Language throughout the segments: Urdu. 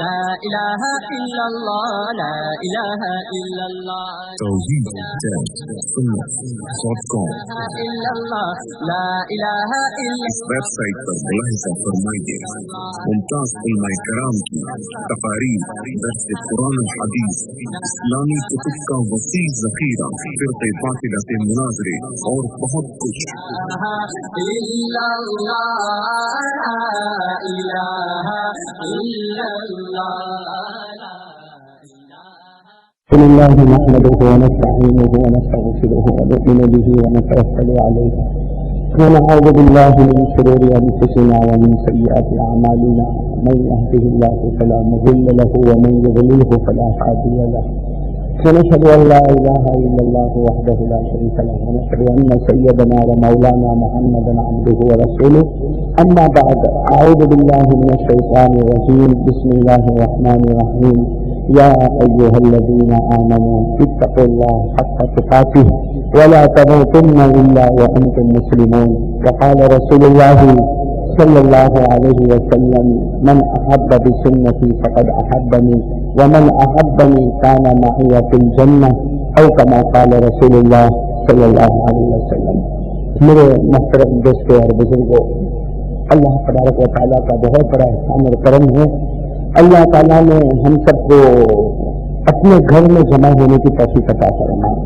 لا الہ الا اللہ لا الہ الا اللہ توحید.com لا الہ الا اس ویب سائٹ پر ملاحظہ فرمائیے ممتاز علماء کرام کی تقاریر، درس قرآن و حدیث، اسلامی کتب کا وسیع ذخیرہ، فرقہ باطلہ کے مناظرے اور بہت کچھ۔ بسم الله نحمده ونستعينه ونستغفره ونؤمن به ونتوكل عليه ونعوذ بالله من شرور انفسنا ومن سيئات اعمالنا من يهده الله فلا مضل له ومن يضلله فلا هادي له ونشهد ان لا اله الا الله وحده لا شريك له ونشهد ان سيدنا ومولانا محمدا عبده ورسوله اما بعد اعوذ بالله من الشيطان الرجيم بسم الله الرحمن الرحيم يا أيها الذين آمنوا اتقوا الله حق تقاته ولا تموتن إلا وأنتم مسلمون وقال رسول الله صلى الله عليه وسلم من أحب بسنتي فقد أحبني ومن أحبني كان معي في الجنة أو كما قال رسول الله صلى الله عليه وسلم۔ میرے محترم دوستوں اور بزرگوں، اللہ تبارک و تعالیٰ کا بہت بڑا احسان اور کرم ہے۔ اللہ تعالیٰ نے ہم سب کو اپنے گھر میں جمع ہونے کی توفیق عطا فرمائی۔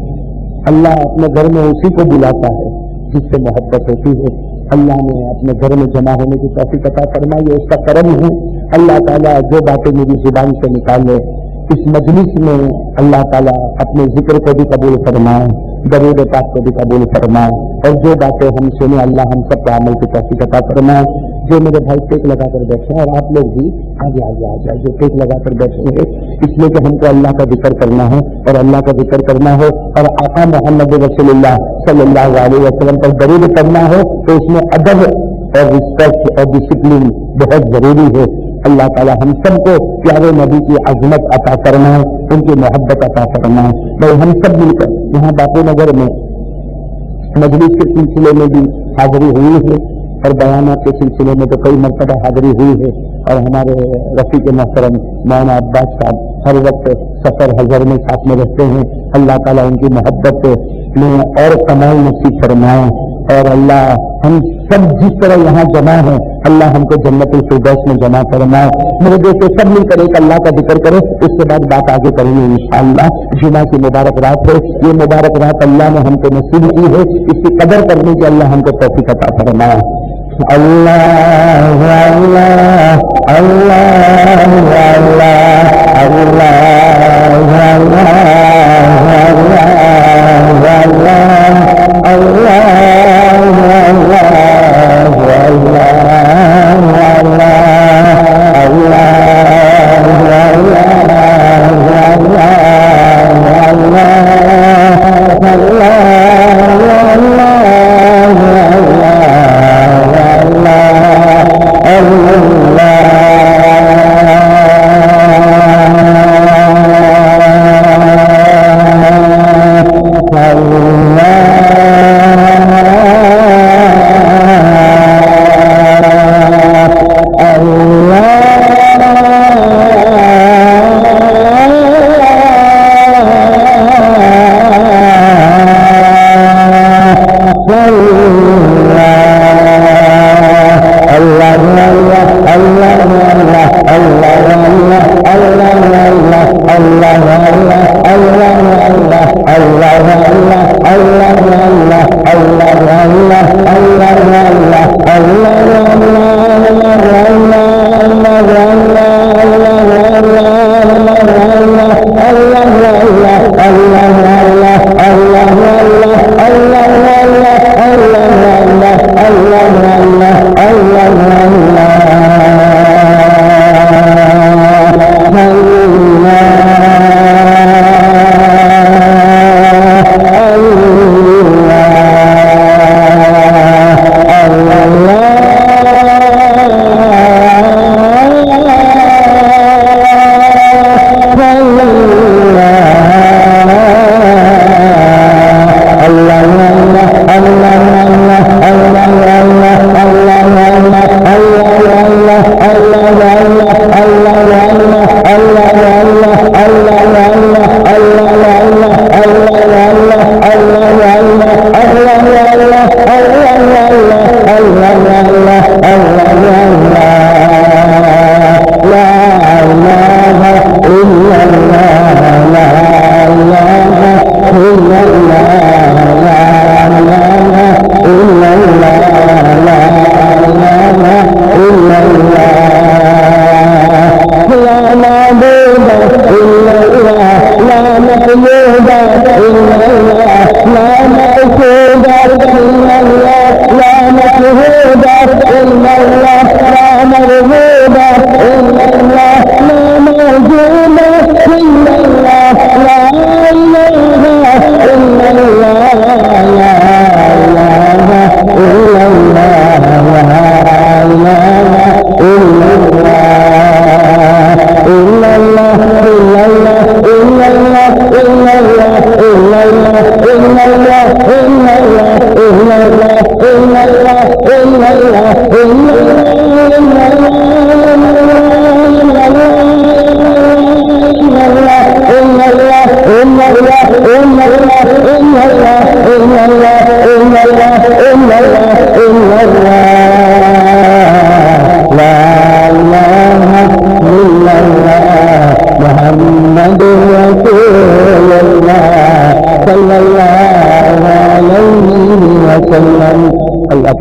اللہ اپنے گھر میں اسی کو بلاتا ہے جس سے محبت ہوتی ہے۔ اللہ نے اپنے گھر میں جمع ہونے کی توفیق عطا فرمائی، اس کا کرم ہے۔ اللہ تعالیٰ جو باتیں میری زبان سے نکالے اس مجلس میں اللہ تعالیٰ اپنے ذکر کو بھی قبول فرمائے، درود پاک کو بھی قبول فرمائے، اور جو باتیں ہم سنے اللہ ہم سب کو عمل کی توفیق عطا فرمائے۔ جو میرے بھائی ٹیک لگا کر بیٹھے ہیں اور آپ لوگ بھی آگے آ جائے جو ٹیک لگا کر بیٹھے ہیں، اس لیے کہ ہم کو اللہ کا ذکر کرنا ہے اور اللہ کا ذکر کرنا ہو اور آقا محمد رسول اللہ صلی اللہ علیہ وسلم پر درود کرنا ہو تو اس میں ادب اور رسپیکٹ اور ڈسپلن بہت ضروری ہے۔ اللہ تعالی ہم سب کو پیارے نبی کی عظمت عطا فرمائے، ان کی محبت عطا فرمائے۔ بھائی ہم سب مل کر یہاں باپو نگر میں مجلس کے سلسلے میں بھی حاضری ہوئی ہے اور بیانات کے سلسلے میں تو کئی مرتبہ حاضری ہوئی ہے، اور ہمارے رفیق محترم مولانا عباس صاحب ہر وقت سفر حضر میں ساتھ میں رہتے ہیں۔ اللہ تعالیٰ ان کی محبت میں اور کمال نصیب فرمائے، اور اللہ ہم سب جس طرح یہاں جمع ہیں اللہ ہم کو جنت الفردوس میں جمع فرمائے۔ میرے دوستوں سب مل کر ایک اللہ کا ذکر کرے، اس کے بعد بات آگے کریں گے انشاءاللہ۔ جمعہ کی مبارک رات ہے، یہ مبارک رات اللہ نے ہم کو نصیب کی ہے، اس کی قدر کرنے کی اللہ ہم کو توفیق عطا فرمائے۔ اللہ اللہ اللہ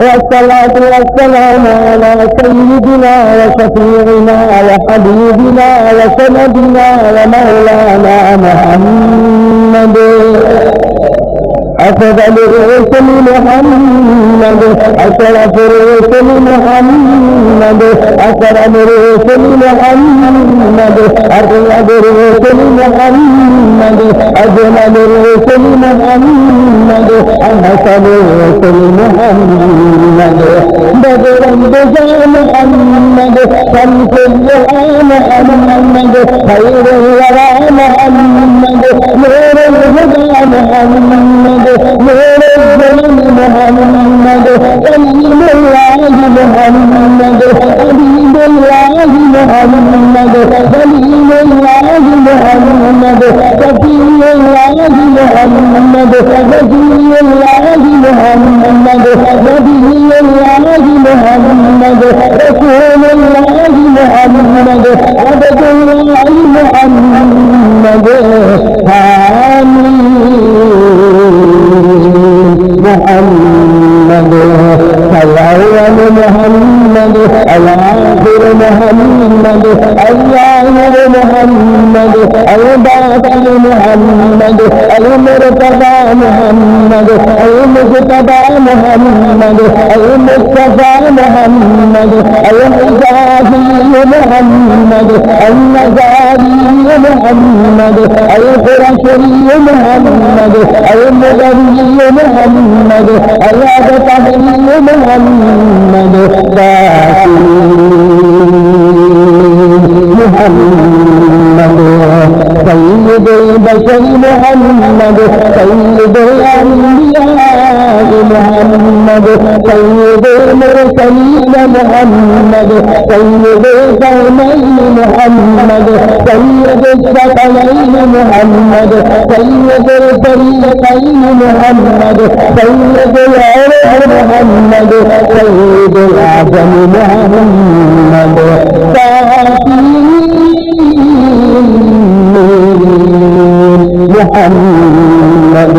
والصلاة والسلام على سيدنا وشفيعنا وحبيبنا وسندنا ومولانا محمد أفضل الرسل محمد أشرف الرسل محمد أكرم الرسل محمد أطيب الرسل محمد أجمل الرسل محمد أحسن الرسل محمد بدر بجاه محمد شمس الضحى محمد خير الورى محمد نور الهدى محمد نور الظلم محمد كلم الله محمد حبيب الله محمد خليل الله محمد شفيع الله محمد وجي الله محمد نبي الله محمد رسول الله محمد عبد الله محمد آمين محمد الأول محمد الآخر محمد الظاهر محمد الباطن محمد المرتضى محمد المجتبى محمد المصطفى محمد الحجازي محمد النزاري محمد القرشي محمد المغني محمد الأبطحي محمد محمد سيد البشر محمد سيد الأنبياء محمد سيد المرسلين محمد سيد الكونين محمد سيد الثقلين محمد سيد الفريقين محمد سيد العرب محمد سيد الأعظم محمد محمد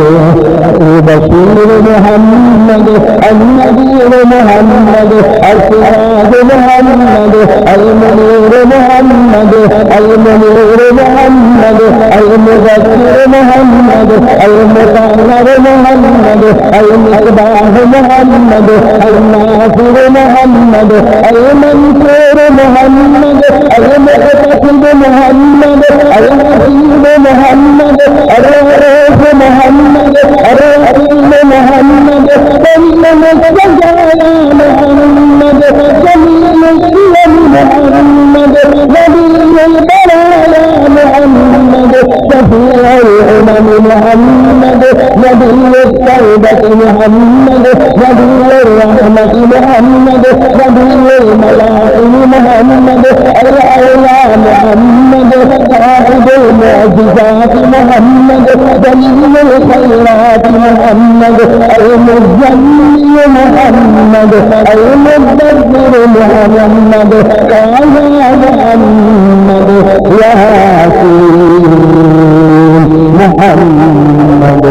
البشير محمد النذير محمد السراج محمد المنير محمد المنير محمد المذكر محمد المطهر محمد المصباح محمد الناصر محمد المنصور محمد المقتصد محمد الحكيم محمد الرؤوف محمد التوبة محمد نبي الرحمة محمد نبي الملاحم محمد الأولى محمد صاحب المعجزات محمد دليل الخيرات محمد المزمل محمد المدبر محمد طه محمد ياسين محمد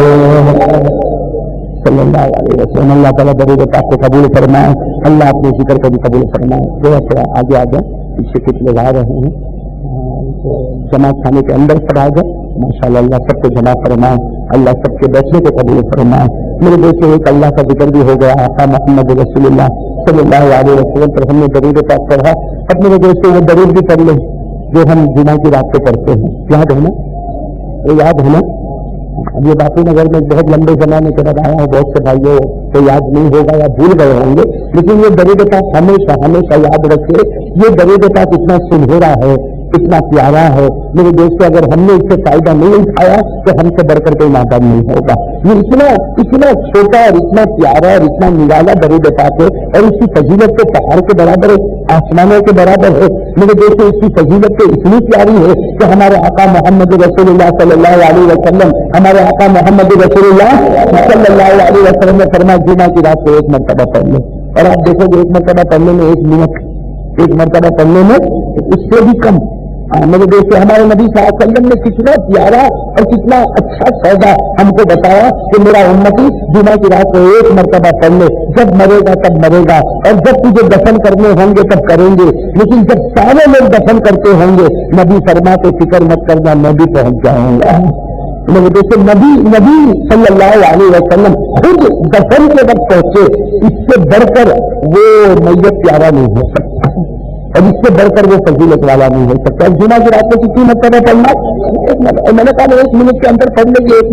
صلی اللہ علیہ وسلم. اللہ تعالیٰ درود پاک کو قبول فرمائے. اللہ اپنے ذکر کو بھی قبول فرمائے. تھوڑا آگے آ جائیں, پیچھے کچھ لوگ آ رہے ہیں, جماعت خانے کے اندر سب آ جائیں. ماشاء اللہ اللہ سب کو جمع فرمائے. اللہ سب کے بیٹھنے کو قبول فرمائے. میرے دوستوں ایک اللہ کا ذکر بھی ہو گیا, آقا محمد رسول اللہ صلی اللہ علیہ وسلم پر ہم نے درود پاک پڑھا. اب میرے دوستوں وہ درود بھی پڑھ لیں جو ہم جمعہ کی رات کو پڑھتے ہیں. یاد ہے نا, وہ یاد ہے نا. اب یہ باپو نگر میں بہت لمبے زمانے کے بعد آیا ہے, بہت سے بھائیوں کو یاد نہیں ہوگا یا بھول گئے ہوں گے, لیکن یہ درود پاک ہمیشہ ہمیشہ یاد رکھے. یہ درود پاک اتنا سنہرا ہے, اتنا پیارا ہے میرے دوستوں, اگر ہم نے اس سے فائدہ نہیں اٹھایا تو ہم سے بڑھ کر کوئی معدن نہیں ہوگا. یہ اتنا چھوٹا اور اتنا پیارا اور اتنا نرالا درود پاک ہے, اور اس کی فضیلت کے پہاڑ کے برابر ہے, آسمانوں کے برابر ہے. میرے دوستوں اس کی فضیلت تو اتنی پیاری ہے کہ ہمارے آقا محمد رسول اللہ صلی اللہ علیہ وسلم ہمارے آقا محمد رسول اللہ صلی اللہ علیہ وسلم نے فرمایا جمعہ کی رات کو ایک مرتبہ پڑھ لیں. اور آپ دیکھو گے ایک مرتبہ پڑھنے میں 1 منٹ, ایک مرتبہ پڑھنے میں اس سے بھی کم. میرے دوستوں ہمارے نبی صلی اللہ علیہ وسلم نے کتنا پیارا اور کتنا اچھا سودا ہم کو بتایا کہ میرا امتی جمعہ کی رات کو 1 مرتبہ پڑھ لے. جب مرے گا تب مرے گا, اور جب تجھے دفن کرنے ہوں گے تب کریں گے, لیکن جب سارے لوگ دفن کرتے ہوں گے نبی فرماتے فکر مت کرنا میں بھی پہنچ جاؤں گا. میرے دوستوں نبی صلی اللہ علیہ وسلم خود دفن کے وقت پہنچے. اس سے بڑھ کر وہ میت پیارا نہیں ہو سکتا, اور اس سے بڑھ کر وہ فضیلت والا نہیں ہو سکتا. جمعہ کی رات کو کتنی مرتبہ پڑھنا, میں نے کہا 1 منٹ کے اندر پڑھ لیں گے. ایک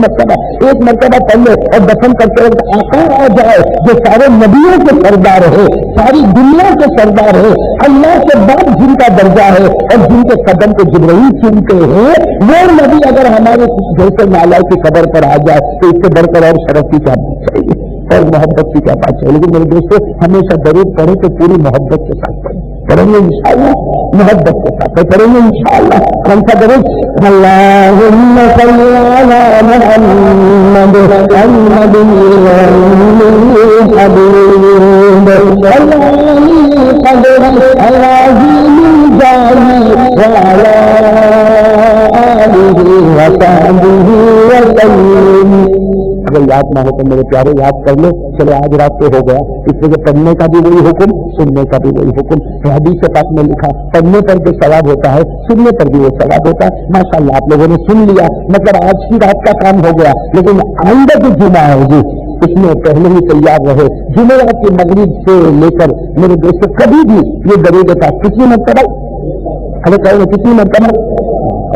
مرتبہ پڑھ لے, اور دفن کرتے وقت آقا آ جائے جو سارے نبیوں کے سردار ہے, ساری دنیا کے سردار ہے, اللہ کے بعد جن کا درجہ ہے اور جن کے قدم کو جبرائیل چنتے ہیں, وہ نبی اگر ہمارے جیسے نالا کی قبر پر آ جائے تو اس سے بڑھ کر اور شرف کی کیا بات چاہیے اور محبت کی کیا بات چاہیے. لیکن میرے دوستوں ہمیشہ درود پڑھے تو پوری محبت کے ساتھ پڑھیں گے انشاءاللہ, محبت کے ساتھ پڑھیں گے انشاءاللہ. کون سا درود؟ اللہم صلی علی محمد النبی الحبیب العلی قدر العظیم الجاہ وعلی آلہ وصحبہ وسلم. اگر یاد نہ ہو تو میرے پیارے یاد کر لو. چلے آج رات کو ہو گیا, اس لیے پڑھنے کا بھی وہی حکم, سننے کا بھی وہی حکم. حدیث پاک میں لکھا پڑھنے پر جو ثواب ہوتا ہے سننے پر بھی وہ ثواب ہوتا ہے. ماشاءاللہ آپ لوگوں نے سن لیا, مطلب آج کی رات کا کام ہو گیا. لیکن آئندہ جو جمعہ ہے جی اس میں پہلے ہی تیار رہے. جمعرات کی مغرب سے لے کر میرے دوست کبھی بھی یہ درود پاک کتنی مرتبہ, ارے کہیں کتنی مرتبہ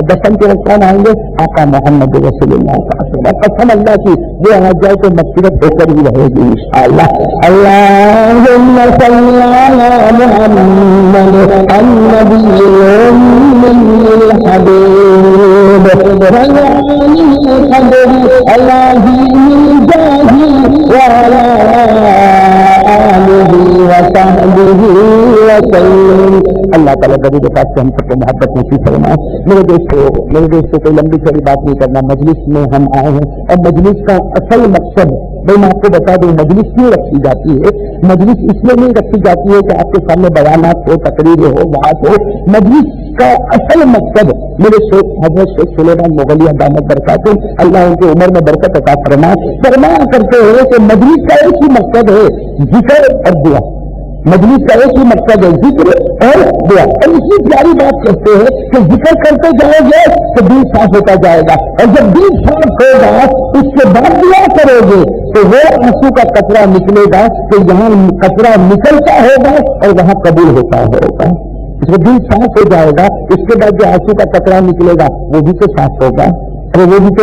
دفن کے وقت کون آئیں گے؟ آقا محمد رسول اللہ صلی اللہ علیہ وسلم. قسم اللہ کی وہ آ جائے تو مغفرت ہو کر بھی رہے گی انشاءاللہ. اللہم صلی علی محمد النبی الحبیب العلی قدر العظیم الجاہ وعلی آلہ وصحبہ وسلم. اللہ تعالیٰ درود پاک سے ہم سب کو محبت نصیب فرمائے. میرے دوستوں کوئی لمبی چوڑی بات نہیں کرنا. مجلس میں ہم آئے ہیں, اور مجلس کا اصل مقصد میں آپ کو بتا دوں مجلس کیوں رکھی جاتی ہے. مجلس اس لیے نہیں رکھی جاتی ہے کہ آپ کے سامنے بیانات ہو, تقریریں ہو, بات ہو. مجلس کا اصل مقصد میرے شیخ حضرت شیخ سلیمان مغلیہ دامت برکاتہ اللہ ان کی عمر میں برکت عطا فرمایا کرتے ہیں کہ مجلس کا ایک ہی مقصد ہے ذکر اور دعا. مجلس کا ایک ہی مقصد ہے ذکر اور دعا. اور اسی پیاری بات کہتے ہیں کہ ذکر کرتے جاؤ گے تو دل صاف ہوتا جائے گا, اور جب دل صاف ہوگا اس کے بعد دعا کرو گے تو وہ آنسو کا قطرہ نکلے گا کہ یہاں قطرہ نکلتا ہوگا اور وہاں قبول ہوتا ہوگا. اس کو دل صاف ہو جائے گا, اس کے بعد جو آنسو کا قطرہ نکلے گا وہ بھی تو صاف ہوگا, اور وہ بھی تو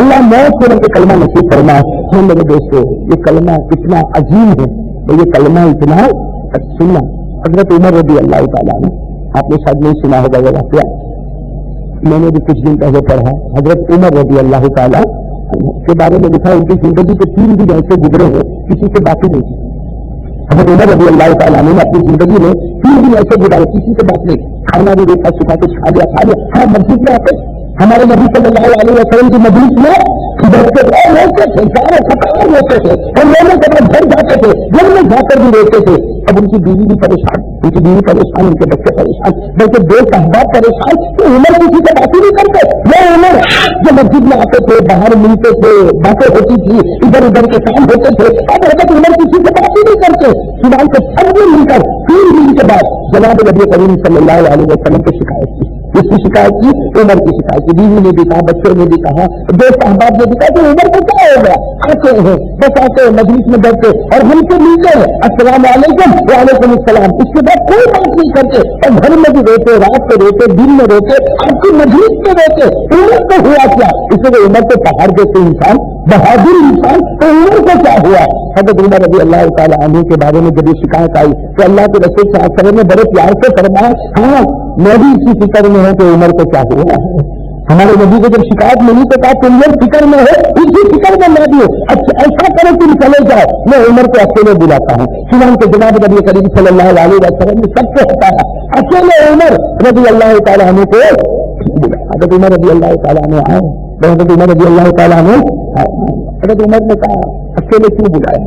اللہ موت سے کے کلمہ نصیب فرمائے. میرے دوستو یہ کلمہ اتنا عظیم ہے، یہ کلمہ اتنا سننا. حضرت عمر رضی اللہ تعالیٰ نے، آپ نے شاید نہیں سنا ہوگا یہ واقعہ، میں نے بھی کچھ دن پہلے پڑھا. حضرت عمر رضی اللہ تعالیٰ کے بارے میں لکھا ان کی زندگی کے 3 دن ایسے گزرے ہیں کسی سے باقی نہیں کی. حضرت عمر رضی اللہ تعالیٰ نے اپنی زندگی میں 3 دن ایسے گزارے کسی سے بات نہیں. کھانا بھی دیکھا، سکھا کے کھا لیا. ہاں مسجد میں آتے ہمارے نبی صلی اللہ علیہ وسلم کی مجلس میں بیٹھتے تھے، روتے تھے، سارے خطرات روتے تھے اور رونے کے بعد گھر جاتے تھے، گھر میں جا کر بھی روتے تھے. اب ان کی بیوی بھی پریشان، ان کے بچے پریشان، بلکہ 2 صحابہ پریشان. تو عمر کسی سے بات ہی نہیں کرتے. وہ عمر جو مسجد میں آتے تھے، باہر ملتے تھے، باتیں ہوتی تھی، ادھر ادھر کے کام ہوتے تھے. اب حضرت عمر کسی سے بات ہی نہیں کرتے. چنان کے سب نے مل کر 3 دن کے بعد جناب نبی کریم صلی اللہ علیہ وسلم کی شکایت کی. اس کی شکایت کی، عمر کی شکایت کی. بیوی نے بھی کہا، بچوں نے بھی کہا، 2 صحابہ نے بھی کہا کہ عمر کو کیا ہو گیا. آتے ہیں بس آتے ہیں مجلس میں بیٹھتے اور ہم سے ملتے ہیں، السلام علیکم وعلیکم السلام. اس کے بعد کوئی بات نہیں کرتے اور گھر میں بھی روتے، رات کو روتے، دن میں روتے، آپ کی مجلس میں روتے. عمر کو ہوا کیا؟ اس لیے عمر کو پہاڑ دیتے انسان، بہادر انسان، تو عمر کو کیا ہوا؟ حضرت عمر رضی اللہ تعالیٰ عنہ کے بارے میں جب یہ شکایت آئی تو اللہ کے رسول صلی اللہ علیہ وسلم نے بڑے پیار سے فرمایا، ہاں میں بھی اسی فکر میں ہوں کہ عمر کو کیا ہوا ہے. ہمارے نبی کو جب شکایت ملی تو کہا تم یہ فکر میں ہو، اسی فکر میں میں بھی ہوں. اچھا ایسا کرو تم چلے جاؤ، میں عمر کو اکیلے بلاتا ہوں. چنانچہ جناب نبی کریم صلی اللہ علیہ وسلم نے سب کو ہٹایا، اکیلے عمر رضی اللہ تعالیٰ عنہ کو بلایا. حضرت عمر رضی اللہ تعالیٰ عنہ آئے، حضرت عمر رضی اللہ تعالیٰ عنہ حضرت عمر نے کہا اکیلے کیوں بلایا،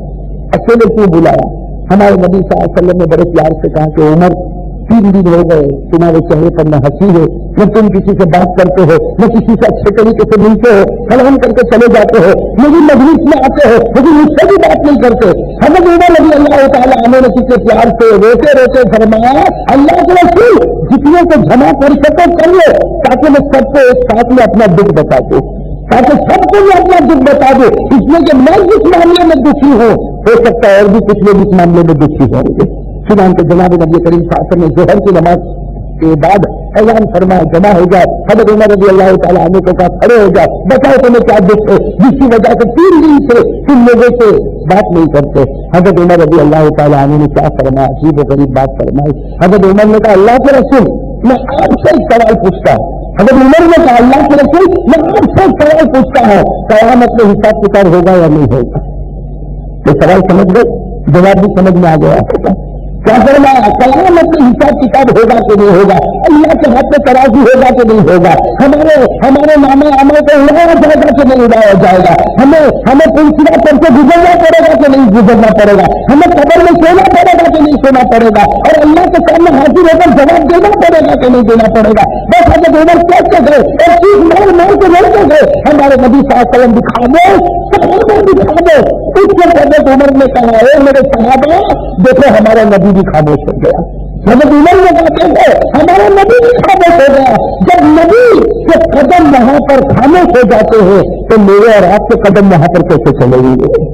اکیلے کیوں بلایا؟ ہمارے نبی صلی اللہ علیہ وسلم نے بڑے پیار سے کہا کہ عمر 3 دن ہو گئے، تمہارے چہرے پر نہ ہنسی ہے، نہ تم کسی سے بات کرتے ہو، نہ کسی سے اچھے طریقے سے ملتے ہو، سلام کر کے چلے جاتے ہو، میری مجلس میں آتے ہو لیکن مجھ سے بھی بات نہیں کرتے. حضرت عمر رضی اللہ تعالیٰ عنہ نے کسی پیار سے روتے روتے فرمایا، اللہ کے رسول جتنے کو جمع کر سکو کر لو تاکہ میں سب کو ایک ساتھ میں اپنا دکھ بتا دوں، تاکہ سب کو میں اپنا دکھ بتا دوں. اس لیے کہ میں جس معاملے میں دکھی ہوں ہو سکتا ہے اور بھی کچھ لوگ اس معاملے میں دکھی ہوں گے. چنانچہ جناب نبی کریم صلی اللہ علیہ وسلم نے ظہر کی نماز کے بعد اعلان فرمایا جمع ہو جائے. حضرت عمر رضی اللہ تعالیٰ عنہ کو کہا کھڑے ہو جائے، بتاؤ تمہیں کیا دکھ ہے جس کی وجہ سے 3 دن سے تم لوگوں سے بات نہیں کرتے. حضرت عمر رضی اللہ تعالیٰ عنہ نے کیا فرمایا، عجیب و غریب بات فرمائی. حضرت عمر نے کہا اللہ کے رسول میں آپ سے ایک سوال پوچھتا ہوں. حضرت عمر نے کہا اللہ کے رسول میں آپ سے ایک سوال پوچھتا ہوں، قیامت میں حساب کتاب ہوگا یا نہیں ہوگا؟ تو سوال سمجھ گئے، جواب بھی سمجھ میں آ گیا. کیا فرمایا؟ قیامت میں حساب کتاب ہوگا کہ نہیں ہوگا؟ اللہ کے ہاتھ میں ترازو ہوگا کہ نہیں ہوگا؟ ہمارے نامہ عمل کو اڑایا جائے گا کہ نہیں اڑایا جائے گا؟ ہمیں پلسرا کر کے گزرنا پڑے گا کہ نہیں گزرنا پڑے گا؟ ہمیں قبر میں سونا پڑے گا کہ نہیں سونا پڑے گا؟ اور اللہ کے سامنے حاضر ہو کر جواب دینا پڑے گا کہ نہیں دینا پڑے گا؟ بس حضرت عمر کہتے گئے اور چیز مار کے لڑتے گئے. ہمارے نبی صلی اللہ علیہ وسلم دکھا دو، صحابہ دکھا دو. اس کے حضرت عمر نے کہا ہے میرے صحابہ دیکھو ہمارا نبی بھی خاموش ہو گیا. حضرت عمر نے کہا ہے ہمارا نبی بھی خاموش ہو گیا. جب نبی کے قدم وہاں پر خاموش ہو جاتے ہیں تو میرے اور آپ کے قدم وہاں پر کیسے چلے گئے؟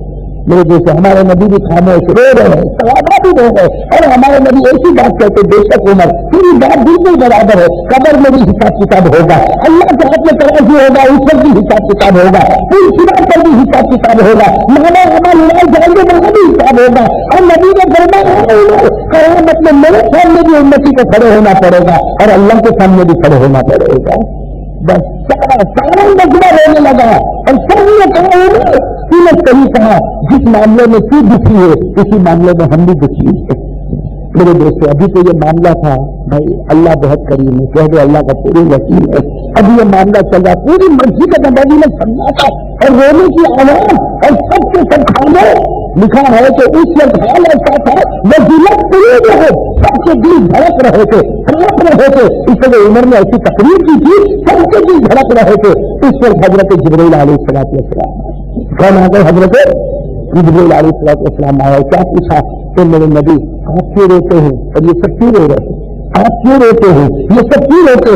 میرے جیسے ہمارے نبی بھی خاموش رو رہے ہیں، صحابہ بھی رو رہے ہیں اور ہمارے نبی ایسی بات کہتے بے شک عمر تیری بات بالکل برابر ہے، قبر میں بھی حساب کتاب ہوگا، اللہ کے ہاتھ میں ترازو ہوگا اس پر بھی حساب کتاب ہوگا، پھر سرات پر بھی حساب کتاب ہوگا، مانا ہمارے لڑائی جائیں گے وہاں بھی حساب ہوگا. اور نبی نے فرمایا قیامت میں میرے سامنے بھی امتی کو کھڑے ہونا پڑے گا اور اللہ کے سامنے بھی کھڑے ہونا پڑے گا. بس سارا مجمع رونے لگا اور سب نے کہا صحیح کہا جس معاملے میں تو دکھی ہے اسی معاملے میں ہم بھی دکھی ہے. میرے دوستوں ابھی تو یہ معاملہ تھا بھائی اللہ بہت کریم ہے، کہہ دو اللہ کا پوری یقین ہے. ابھی یہ معاملہ چل رہا پوری مسجد کا نبی نے سمجھا اور رونے کی آواز اور سب کے سب کھانے لکھا ہے کہ اس وقت حال ایسا تھا وزیلت پوری رہے، سب کے دل دھڑک رہے تھے، کھڑک رہے تھے. اس لیے عمر نے ایسی تقریر کی تھی سب کے دل دھڑک رہے تھے. اس وقت حضرت جبرائیل علیہ السلام کون آ گئے؟ حضرت جبرائیل علیہ السلام آیا. کیا پوچھا کہ میرے نبی آپ کیوں روتے ہیں اور یہ سب کیوں رو رہے ہیں؟ آپ کیوں روتے ہیں؟ یہ سب کیوں روتے؟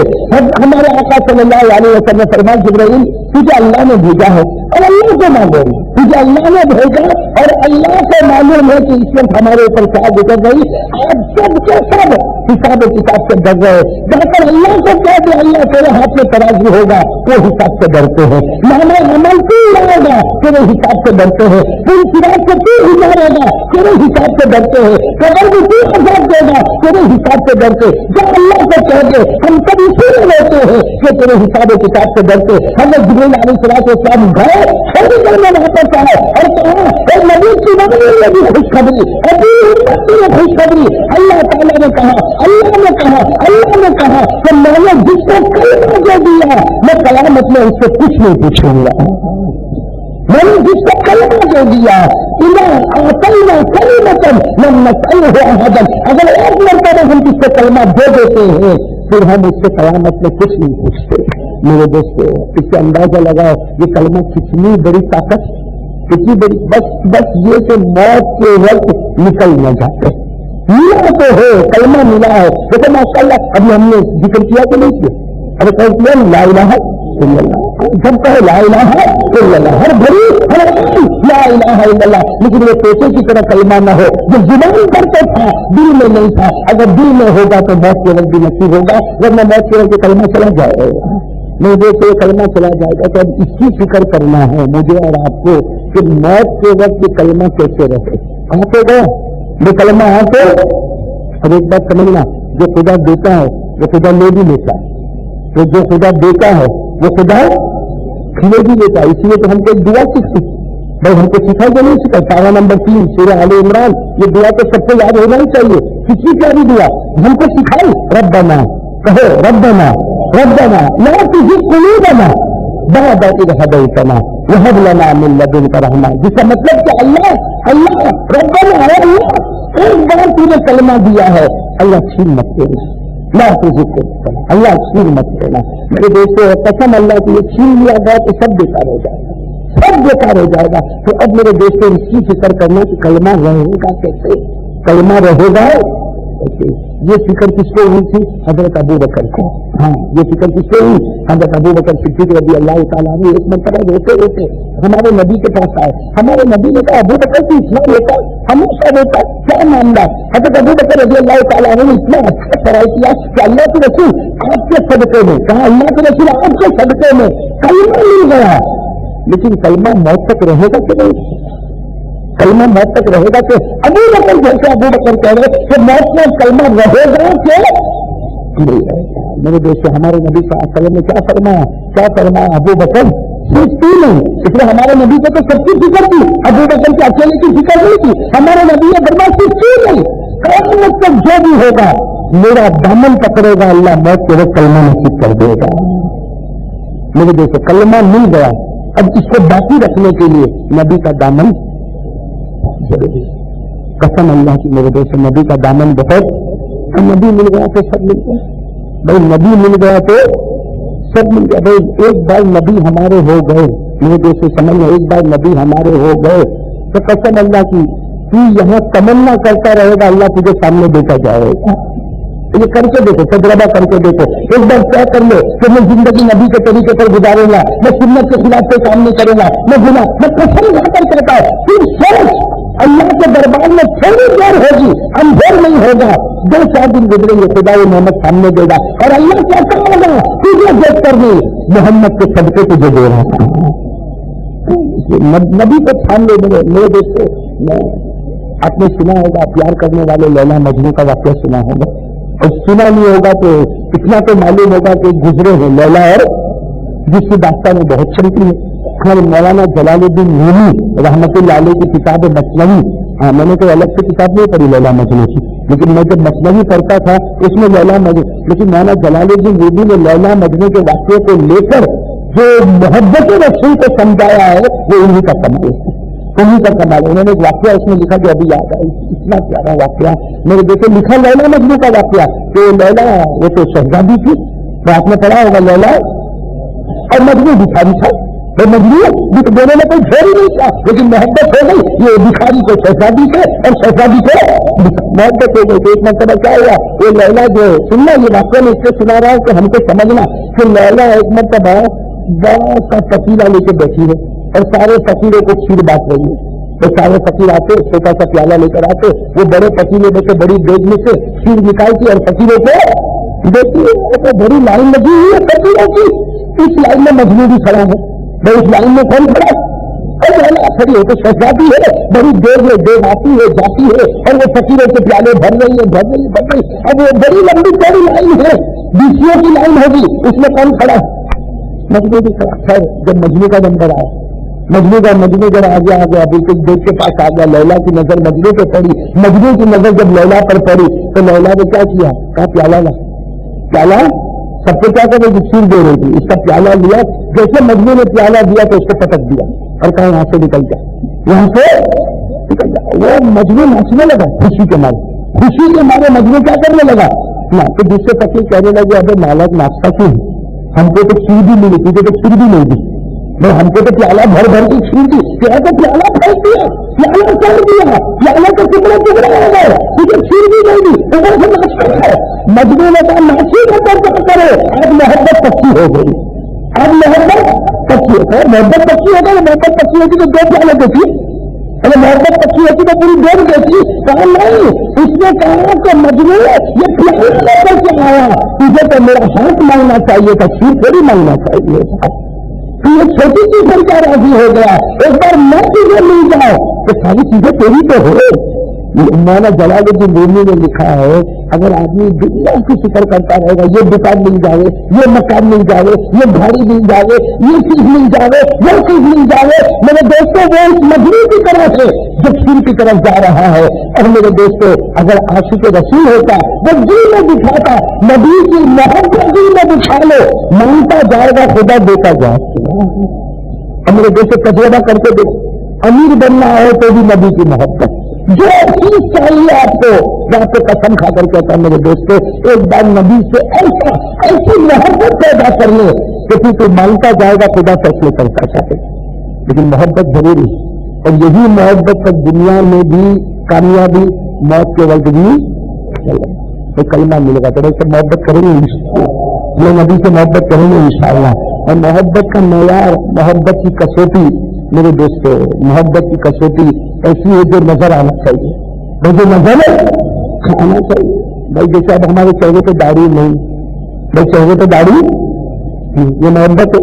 ہمارے آقا صلی اللہ علیہ وسلم نے فرمایا جبرائیل تجھے اللہ نے بھیجا ہے اور اللہ کو معلوم تجھے اللہ نے بھیجا اور اللہ کو معلوم ہے کہ اس وقت ہمارے اوپر کیا گزر رہی، آج سب کے سب حساب کتاب سے ڈر رہے، جہاں پر اللہ کو کہہ دے اللہ تیرے ہاتھ میں ترازو ہوگا وہ حساب سے ڈرتے ہیں، مانا عمل کیوں لائے گا تیرے حساب سے ڈرتے ہیں، پھر سراج سے کیوں گزارے گا تیرے حساب سے ڈرتے ہیں، قبر بھی کیوں عذاب دے گا تیرے حساب سے ڈرتے، جب اللہ کو کہہ دے ہم سب اسی میں رہتے ہیں کہ تیرے حساب کتاب سے ڈرتے۔ حضرت جبرائیل علیہ السلام گئے تھوڑی دیر میں واپس آئے اور کہا اے نبی کی نبی بھی خوشخبری، ابھی خوشخبری، اللہ تعالیٰ نے کہا اللہ نے کہا کہ میں نے جس کو کلمہ دے دیا میں قیامت میں اس سے کچھ نہیں پوچھوں گا، میں نے جس کو کلمہ دے دیا اگر ایک مرتبہ ہم جس کو کلمہ دے دیتے ہیں پھر ہم اس سے قیامت میں کچھ نہیں پوچھتے۔ میرے دوستو اس سے اندازہ لگاؤ یہ کلمہ کتنی بڑی طاقت، کتنی بڑی، بس یہ کہ موت کے وقت نکل نہ جاتے، ملا تو ہے کلمہ ملا ہے، لیکن ماشاء اللہ ابھی ہم نے ذکر کیا کہ نہیں کیا، ابھی کہہ دیا لا الہ الا اللہ، جب کہے لا الہ الا اللہ ہر بھری ہر لا الہ الا اللہ، لیکن وہ پیسے کی طرح کلمہ نہ ہو جو زبان پر تو تھا دل میں نہیں تھا، اگر دل میں ہوگا تو موت کے وقت بھی نصیب ہوگا، ورنہ موت کے وقت کلمہ چلا جائے گا، نہیں دیکھو کلمہ چلا جائے گا۔ تو اب اس کی فکر کرنا ہے مجھے اور آپ کو کہ موت کے وقت یہ کلمہ کیسے رہے، آتے گا یہ کلمہ آتے۔ اب ایک بات سمجھنا، جو خدا دیتا ہے وہ خدا لے بھی لیتا ہے، تو جو خدا دیتا ہے وہ خدا کھلے بھی لیتا ہے، اس لیے تو ہم کو ایک دعا سیکھتی بھائی، ہم کو سکھا جو نہیں سکھا، پارہ نمبر 3 سورہ آل عمران، یہ دعا تو سب کو یاد ہونا ہی چاہیے، کتنی پیاری دعا ہم کو سکھائی، ربنا کہو ربنا ربنا لا تزغ قلوبنا بعد إذ هديتنا وهب لنا من لدنك رحمة، جس کا مطلب کہ اللہ ربنا ہے، اللہ ایک بار تو نے کلمہ دیا ہے، اللہ چھین مت دینا، لا تزغ قلوبنا، اللہ چھین مت دینا۔ میرے دوستو قسم اللہ کی یہ چھین لیا گیا تو سب بیکار ہو جائے گا، سب بیکار ہو جائے گا۔ تو اب میرے دوستوں اس کی فکر کرنا کہ کلمہ رہے گا کیسے، کلمہ رہے گا کیسے، یہ فکر کس کو ہوئی تھی؟ حضرت ابو بکر کو، ہاں یہ فکر کس کو ہوئی؟ حضرت ابو بکر صدیق رضی اللہ تعالیٰ عنہ ایک مرتبہ روتے روتے ہمارے نبی کے پاس آئے، ہمارے نبی نے کہا ابو بکر کی اتنا روتا ہمیشہ روتا کیا معاملہ؟ حضرت ابو بکر رضی اللہ تعالیٰ عنہ نے اتنا اچھا سوال کیا کہ اللہ کے رسول آپ کے صدقے میں، کہا اللہ کے رسول آپ کے صدقے میں کلمہ مل گیا، لیکن کلمہ موت تک رہے گا کہ نہیں؟ کلمہ موت تک رہے گا کہ ابو بکر جیسے ابو بکر کہہ رہے کہ موت میں کلمہ رہے گا کہ نہیں رہے گا؟ میرے دوست ہمارے نبی صلی اللہ علیہ وسلم نے کیا فرمایا ابو بکر صرف تو نہیں، اس لیے ہمارے نبی کو تو سب کی فکر تھی، ابو بکر کے اکیلے کی فکر نہیں تھی، ہمارے نبی نے فرمایا صرف تو نہیں، قیامت تک جو بھی ہوگا میرا دامن پکڑے گا اللہ موت کے وقت کلمہ نصیب کر دے گا۔ میرے دوست کلمہ مل گیا، اب اس کو باقی رکھنے کے لیے نبی کا دامن ضروری، قسم اللہ کی میرے دوست نبی کا دامن بہت، نبی مل گیا تو سب مل گیا بھائی، نبی مل گیا تو سب مل گیا بھائی۔ ایک بار نبی ہمارے ہو گئے میرے دوست سمجھ، ایک بار نبی ہمارے ہو گئے تو قسم اللہ کی تو یہاں تمنا کرتا رہے گا اللہ تجھے سامنے دیکھا جائے گا۔ یہ کر کے دیکھو، تجربہ کر کے دیکھو، ایک بار کیا کر لو کہ میں زندگی نبی کے طریقے پر گزاروں گا، میں سنت کے خلاف کوئی کام نہیں کروں گا، میں گناہ میں قسم کھا کر کرتا ہوں، پھر سوچ اللہ کے دربار میں تھوڑی دیر ہوگی، اندھیر نہیں ہوگا، 2-4 دن گزریں گے خدا یہ نعمت سامنے دے گا اور اللہ کیا کرے گا تجھے دیکھ کر نہیں محمد کے صدقے تجھے دے رہا تھا، نبی کو چھان لے۔ میرے دوستو آپ نے سنا ہوگا پیار کرنے والے لیلا مجنو کا واقعہ سنا ہوگا، اور سنا نہیں ہوگا تو اتنا تو معلوم ہوگا کہ گزرے ہیں لیلا اور جس کی داستانیں بہت چلتی ہے۔ ہمارے مولانا جلال الدین رومی رحمت اللہ علیہ کی کتاب مثنوی، ہاں میں نے کوئی الگ سے کتاب نہیں پڑھی لیلا مجنو کی، لیکن میں جب مثنوی پڑھتا تھا اس میں لیلا مجنو، لیکن مولانا جلال الدین رومی نے لیلا مجنو کے واقعے کو لے کر جو محبت رسول کو سمجھایا ہے وہ انہی کا کمال ہے، انہی کا کمال ہے۔ انہوں نے ایک واقعہ اس میں لکھا جو ابھی یاد ہے، اتنا پیارا واقعہ میرے دیکھے لکھا لیلا مجنو کا واقعہ کہ لیلا وہ تو شہزادی تھی، تو آپ نے پڑھا ہوگا لیلا اور مجنو بھی تھا، وہ مجبور دونوں میں کوئی چھوڑ ہی نہیں تھا، لیکن محبت ہو گئی، یہ بکھاری کو شہزادی سے اور شہزادی کو محبت ہو گئی. تو ایک مرتبہ کیا ہوا، وہ لیلا جو سننا، یہ واقعہ میں اس سے سنا رہا ہوں کہ ہم کو سمجھنا کہ لیلا ایک مرتبہ بڑا سا پتیلا لے کے بیٹھی ہے اور سارے فقیروں کو کھیر بانٹ رہی ہے. تو سارے فقیر آتے، چھوٹا سا پیالہ لے کر آتے، وہ بڑے پتیلے میں سے بڑی دیگ میں سے کھیر نکالتی اور فقیروں کو دیتی ہے. بڑی لائن لگی ہوئی ہے فقیروں کی، اس لائن میں مجنون بھی کھڑا ہے. بھائی اس لائن میں کون کھڑا کھڑی ہو تو شہزادی ہے، بڑی دیگ آتی ہے جاتی ہے اور وہ فقیروں کے پیالے بھر رہی ہے. اب وہ بڑی لمبی چوڑی لائن ہے، بیسیوں کی لائن ہوگی، اس میں کون کھڑا ہے؟ مجنون بھی کھڑا. خیر جب مجنون کا نمبر آیا، مجنون جب آ گیا بالکل دیکھ کے پاس آ گیا، لیلا کی نظر مجنون پہ پڑی. مجنون کی نظر جب لیلا پر پڑی تو لیلا نے کیا کیا، کہا پیالہ لا. پیالہ سب کو کیا کرے گی، کھیر دے رہی تھی، اس کا پیالہ لیا. جیسے مجنون نے پیالہ دیا تو اس کو پٹک دیا اور کہا یہاں سے نکل جا، یہاں سے نکل جا. وہ مجنون ہنسنے لگا خوشی کے مارے مجنون کیا کرنے لگا نا. تو دوسرے فقیر کہنے لگے ابے مالک ناشتہ کیوں، ہم کو تو کھیر بھی ملی، تجھے تو کھیر بھی نہیں دی. ہم کو تو پیالہ بھر کی کھیر دی، کیا تو پیالہ پھینک دیا، پیالہ چڑھ دیا، پیالہ تو ٹکڑے ہو گئے، تجھے کھیر بھی نہیں دی، اوپر سے ناشتہ ہے. مجنون نے کہا ناشی نمبر تو کرے. اب محبت پکی ہو گئی، محبت پکی ہو گئی. محبت پکی ہوگی تو دو پیالے دیتی، اگر محبت پکی ہوتی تو پوری دو دیتی. کہا نہیں، اس نے کہا کہ مجنون یہ پیالہ لے کر کے آیا، تجھے تو میرا ہاتھ مانگنا چاہیے تھا، کھیر تھوڑی مانگنا چاہیے تھا. تو یہ چھوٹی چیز پر کیا راضی ہو گیا، ایک بار میں تجھے مل جاؤ تو ساری چیزیں تیری تو ہو. مولانا جلال الدین رومی نے لکھا ہے اگر آدمی دنیا کی فکر کرتا رہے گا، یہ دکان مل جائے، یہ مکان مل جائے، یہ گاڑی مل جائے، یہ چیز مل جائے، وہ چیز مل جائے، میرے دوستوں وہ اس مجنون کی طرح سے جو کھیر کی طرف جا رہا ہے. اور میرے دوستوں اگر عاشق رسول ہوتا وہ دل میں دکھاتا، نبی کی محبت دل میں دکھا لو، مانگتا جائے گا خدا دیتا جائے. اور میرے دوستوں تجربہ کرتے دیکھو، امیر بننا ہے تو بھی نبی کی محبت، جو چیز چاہیے آپ کو میں آپ کو قسم کھا کر کہتا ہوں میرے دوستوں ایک بار نبی سے ایسی محبت پیدا کر لے کہ تو مانگتا جائے گا خدا فیصلے کرتا چاہے. لیکن محبت ضروری ہے اور یہی محبت تک دنیا میں بھی کامیابی، موت کے وقت بھی کلمہ ملے گا. تو ایسے محبت کریں گے انشاءاللہ، نبی سے محبت کریں گے انشاءاللہ. اور محبت کا معیار، محبت کی کسوٹی میرے دوستوں، محبت کی کسوٹی ایسی ہے جو نظر آنا چاہیے. جو نظر آنا چاہیے بھائی. جیسے اب ہمارے چہرے پہ داڑھی نہیں، بھائی چہرے پہ داڑھی یہ محبت ہے،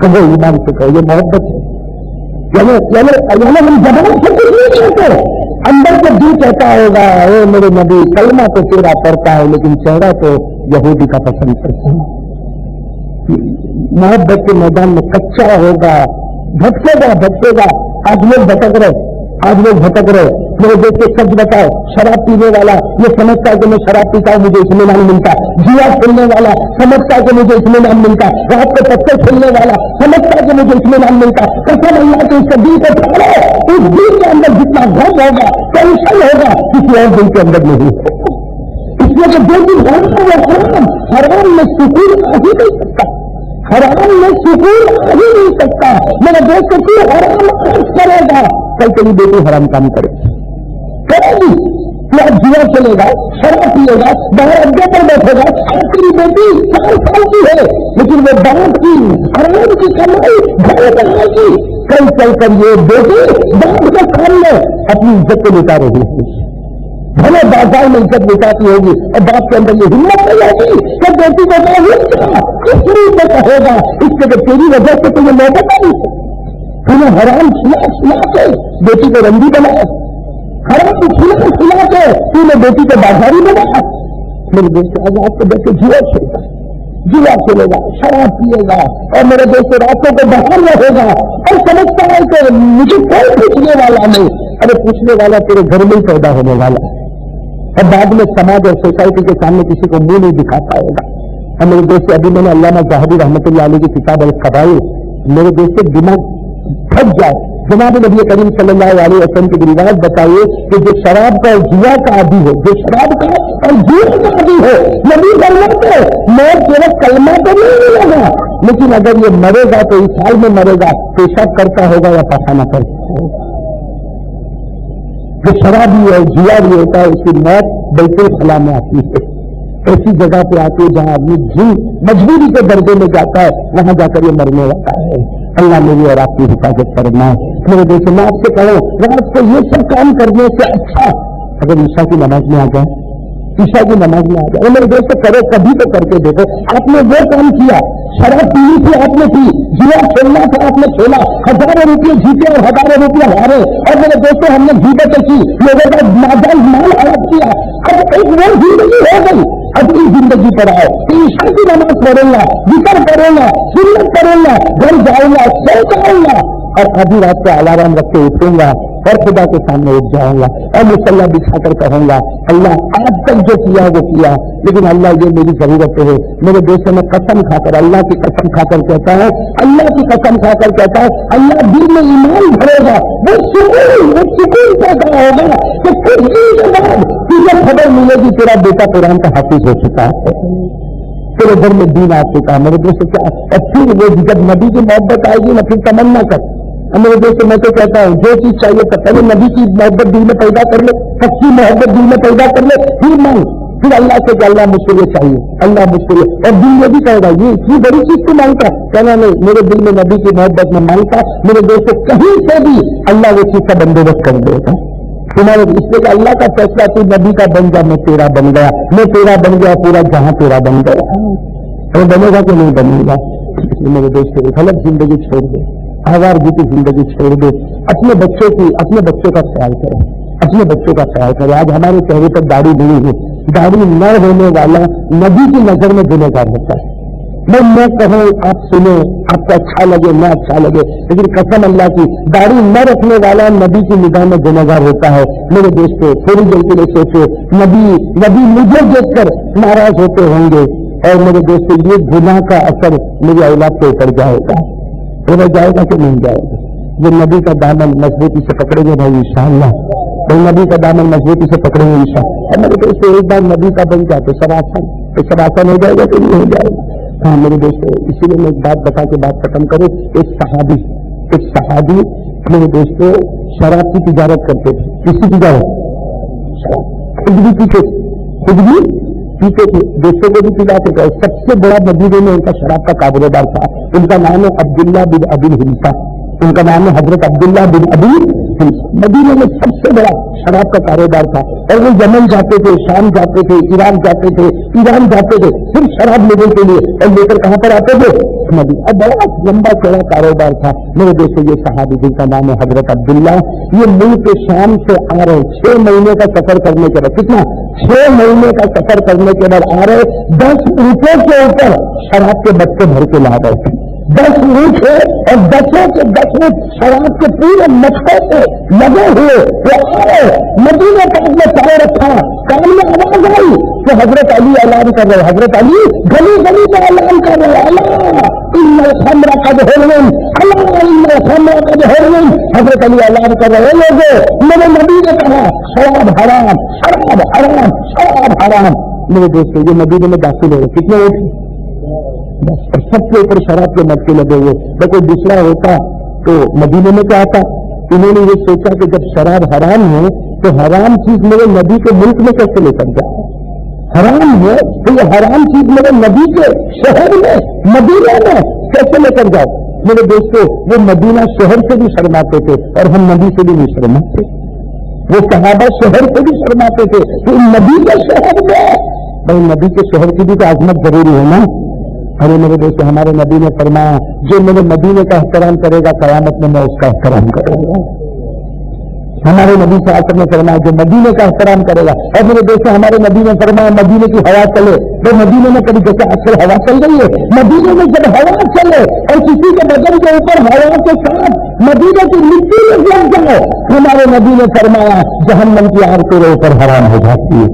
کہو ایمان سے کہو یہ محبت ہے. یعنی ہم زبان سے کچھ نہیں کہتے، اندر سے دل کہتا ہوگا اے میرے نبی کلمہ تو تیرا پڑتا ہے لیکن چہرہ تو یہودی کا پسند کرتا ہے. محبت کے میدان میں کچا ہوگا، بھٹکے گا. آج لوگ بھٹک رہے. میرے دیکھ کے سچ بتاؤ، شراب پینے والا یہ سمجھتا ہے کہ میں شراب پیتا ہوں مجھے اطمینان ملتا، جوا کھیلنے والا سمجھتا ہے کہ مجھے اطمینان ملتا، رات کو پتے کھیلنے والا سمجھتا ہے کہ مجھے اطمینان ملتا. قسم اللہ کہ اس کا دل کو پھاڑو، اس دل کے اندر جتنا غم ہوگا، ٹینشن ہوگا، کسی اور دل کے اندر نہیں ہوگا. اس لیے کہ جو دل ہوگا وہ حرام میں سکون آ ہی نہیں سکتا، حرام میں سکون آ ہی نہیں سکتا. میرے دوست کو کیوں حرام کرے گا؟ کل تیری بیٹی حرام کام کرے گی، یا جوا چلے گا، شراب پیے گا، باہر اڈے پر بیٹھے گا. تیری بیٹی 4 سال کی ہے لیکن وہ باپ کی حرام کی کمائی گھر بنائے گی. کل چل کر یہ بیٹی باپ کے سامنے اپنی عزت کو لٹا رہی ہے، بھلے بازار میں عزت لٹاتی ہوگی اور باپ کے اندر یہ ہمت نہیں آتی کہ بیٹی کو کس روپ میں کہے گا. اس کے تیری وجہ سے تمہیں محبت آئی، تمہیں حرام کھلا کے بیٹی کو رنگی بنایا، حرام کھلا کے تم نے بیٹی کو بازاری بنایا. میرے دوست آج آپ کو دیکھ کے جوا کھیلے گا، شراب پیے گا اور میرے دوست راتوں کو باہر رہے گا اور سمجھتا ہے کہ مجھے کوئی پوچھنے والا نہیں. ارے پوچھنے والا تیرے گھر میں ہی پیدا ہونے والا ہے اور بعد میں سماج اور سوسائٹی کے سامنے کسی کو منہ نہیں دکھاتا ہوگا. اور میرے دوست ابھی میں نے علامہ زاہدی رحمۃ اللہ علیہ کی کتاب القبائل، میرے دوست دماغ پھٹ جائے. جناب نبی کریم صلی اللہ علیہ وسلم کی روایت بتائیے کہ جو شراب کا اور جوا کا عادی ہے، جو شراب کا اور جوا کا عادی ہے، نبی فرماتے ہیں میں صرف کلمہ تو نہیں لگا لیکن اگر یہ مرے گا تو اس حال میں مرے گا پیشاب کرتا ہوگا یا پخانہ کرتا ہوگا. جو شرابی ہے جوا بھی ہوتا ہے اس کی موت بیت الخلا میں آتی ہے. ایسی جگہ پہ آتی ہے جہاں آدمی جی مجبوری کے درجے میں جاتا ہے وہاں جا کر یہ مرنے لگتا ہے. اللہ میری اور آپ کی حفاظت فرمائے. میرے دیکھیں میں آپ سے کہوں رات کو یہ سب کام کرنے سے اچھا اگر عشاء کی نماز میں آ جائے, عشاء کی نماز میں آ جائے. میرے دوست کرو کبھی تو کر کے دیکھو. آپ نے وہ کام کیا, شراب پینی تھی آپ نے کی, جوا کھیلنا تھا آپ نے کھیلا, ہزاروں روپئے جیتے اور ہزاروں روپئے ہارے, اور میرے دوستوں ہم نے جیتیں کی, لوگوں کا ناجائز مال ہڑپ کیا. اب ایک وہ زندگی ہو گئی, اپنی زندگی پر آؤ. عشاء کی نماز پڑھوں گا, ذکر کروں گا, سنت کروں گا, گھر جاؤں گا, سو جاؤں گا, اور آدھی رات کو الارم رکھ کے اٹھوں گا اور خدا کے سامنے اٹھ جاؤں گا اور مصلی بچھا کر کہوں گا اللہ آج تک جو کیا وہ کیا, لیکن اللہ یہ میری ضرورت ہے. میرے دوستوں میں قسم کھا کر, اللہ کی قسم کھا کر کہتا ہے, اللہ کی قسم کھا کر کہتا ہے, اللہ دل میں ایمان بھرے گا, وہ سکون پیدا ہوگا کہ کچھ دن کے بعد تجھے خبر ملے گی تیرا بیٹا قرآن کا حافظ ہو چکا ہے, تیرے گھر میں دین آ چکا ہے. میرے دوست کیا, اور پھر وہ جب نبی کی محبت آئے گی نہ پھر تمنا کر. میرے دوست میں تو کہتا ہوں جو چیز چاہیے تو پہلے نبی کی محبت دل میں پیدا کر لے, سچی محبت دل میں پیدا کر لے, پھر مانگ, پھر اللہ سے کہ اللہ مجھ کو یہ چاہیے, اللہ مجھ کو یہ, اور دل یہ بھی کہے گا یہ اتنی بڑی چیز تو مانگتا, کہنا نہیں میرے دل میں نبی کی محبت میں مانگتا. میرے دوست کہیں سے بھی اللہ وہ چیز کا بندوبست کر دے گا. تمہارے اس لیے کہ اللہ کا فیصلہ تو نبی کا بن جا, میں تیرا بن گیا, میں تیرا بن گیا, پورا جہاں تیرا بن گیا. اور بنے گا کہ نہیں بنے گا. میرے دوست غلط زندگی چھوڑ دے, آوارگی کی زندگی چھوڑ دے, اپنے بچوں کا خیال کرے, اپنے بچوں کا خیال کرے. آج ہمارے چہرے پر داڑھی نہیں ہے, داڑھی نہ ہونے والا نبی کی نظر میں گنہگار ہوتا ہے. میں کہوں آپ سنیں, آپ کو اچھا لگے نہ اچھا لگے, لیکن قسم اللہ کی داڑھی نہ رکھنے والا نبی کی نگاہ میں گنہگار ہوتا ہے. میرے دوستوں تھوڑی دیر کے لیے سوچو, نبی مجھے دیکھ کر ناراض ہوتے ہوں گے, اور میرے دوستوں یہ گناہ کا اثر میری اولاد کے اوپر جائے گا, جائے گا کہ نہیں جائے گا. جو نبی کا دامن مضبوطی سے پکڑیں گے بھائی انشاءاللہ, تو نبی کا دامن مضبوطی سے پکڑیں گے انشاءاللہ. اور میرے دوست ایک بار نبی کا بن جائے تو سب آسان ہو جائے گا کہ نہیں ہو جائے گا. ہاں میرے دوست, اسی لیے میں ایک بات بتا کے بات ختم کروں. ایک صحابی میرے دوستوں شراب کی تجارت کرتے تھے. کس کی تجارت؟ شراب. خود بھی پیتے تھے, دوستوں کو بھی پلاتے تھے. سب سے بڑا مدینے میں ان کا شراب کا کاروبار تھا. ان کا نام ہے عبداللہ بن ابی حنیفہ, ان کا نام ہے حضرت عبداللہ بن ابی حنیفہ. مدینے میں سب سے بڑا شراب کا کاروبار تھا, اور وہ یمن جاتے تھے, شام جاتے تھے, ایران جاتے تھے, صرف شراب لینے کے لیے, اور لے کر کہاں پر آتے تھے؟ مدینہ. اور بڑا لمبا چوڑا کاروبار تھا. میرے دوستوں یہ صحابی جن کا نام ہے حضرت عبداللہ, یہ ملک شام سے آ رہے 6 مہینے کا سفر کرنے کے بعد, کتنا 6 مہینے کا سفر کرنے کے بعد آ رہے 10 اونٹوں کے اوپر شراب کے بچے بھر کے لا گئے. 10 اونٹ ہے اور 10 کے 10 اونٹ شراب کے پورے مٹکے سے لگے ہوئے وہ آ رہے. مدینے کا اپنے چائے رکھا, کان میں آواز آئی کہ حضرت علی اعلان کر رہے, حضرت علی گلی گلی میں اعلان کر رہے, الخمر قد حرمت, الخمر قد حرمت. حضرت علی اعلان کر رہے, لوگوں میرے نبی نے کہا شراب حرام, شراب حرام, شراب حرام. میرے دوستوں یہ مدینے میں داخل ہو رہے, کتنے اونٹ بس, اور سب کے اوپر شراب کے مٹکے لگے ہوئے. کوئی دوسرا ہوتا تو مدینے میں کیا آتا؟ انہوں نے یہ سوچا کہ جب شراب حرام ہے تو حرام چیز میرے نبی کے ملک میں کیسے لے کر جائے؟ حرام ہے تو یہ حرام چیز میرے نبی کے شہر میں مدینہ میں کیسے لے کر جاؤ؟ میرے دوستوں وہ مدینہ شہر سے بھی شرماتے تھے اور ہم نبی سے بھی نہیں شرماتے. وہ صحابہ شہر سے بھی شرماتے تھے, تو نبی کے شہر میں بھائی نبی کے شہر کی بھی تو عظمت ضروری ہے نا. ارے میرے دوست ہمارے نبی نے فرمایا جو میرے مدینے کا احترام کرے گا قیامت میں اس کا احترام کروں گا. ہمارے نبی صلی اللہ علیہ وسلم نے فرمایا جو مدینے کا احترام کرے گا. اور میرے دوست ہمارے نبی نے فرمایا مدینے کی ہوا چلے تو مدینے میں کبھی جیسے اکثر ہوا چل رہی ہے, مدینے میں جب ہوا چلے اور کسی کے بدن کے اوپر ہوا کے ساتھ مدینے کی مٹی میں لگ جائے, ہمارے نبی نے فرمایا جہنم کی آگ تیرے اوپر حرام ہو جاتی ہے.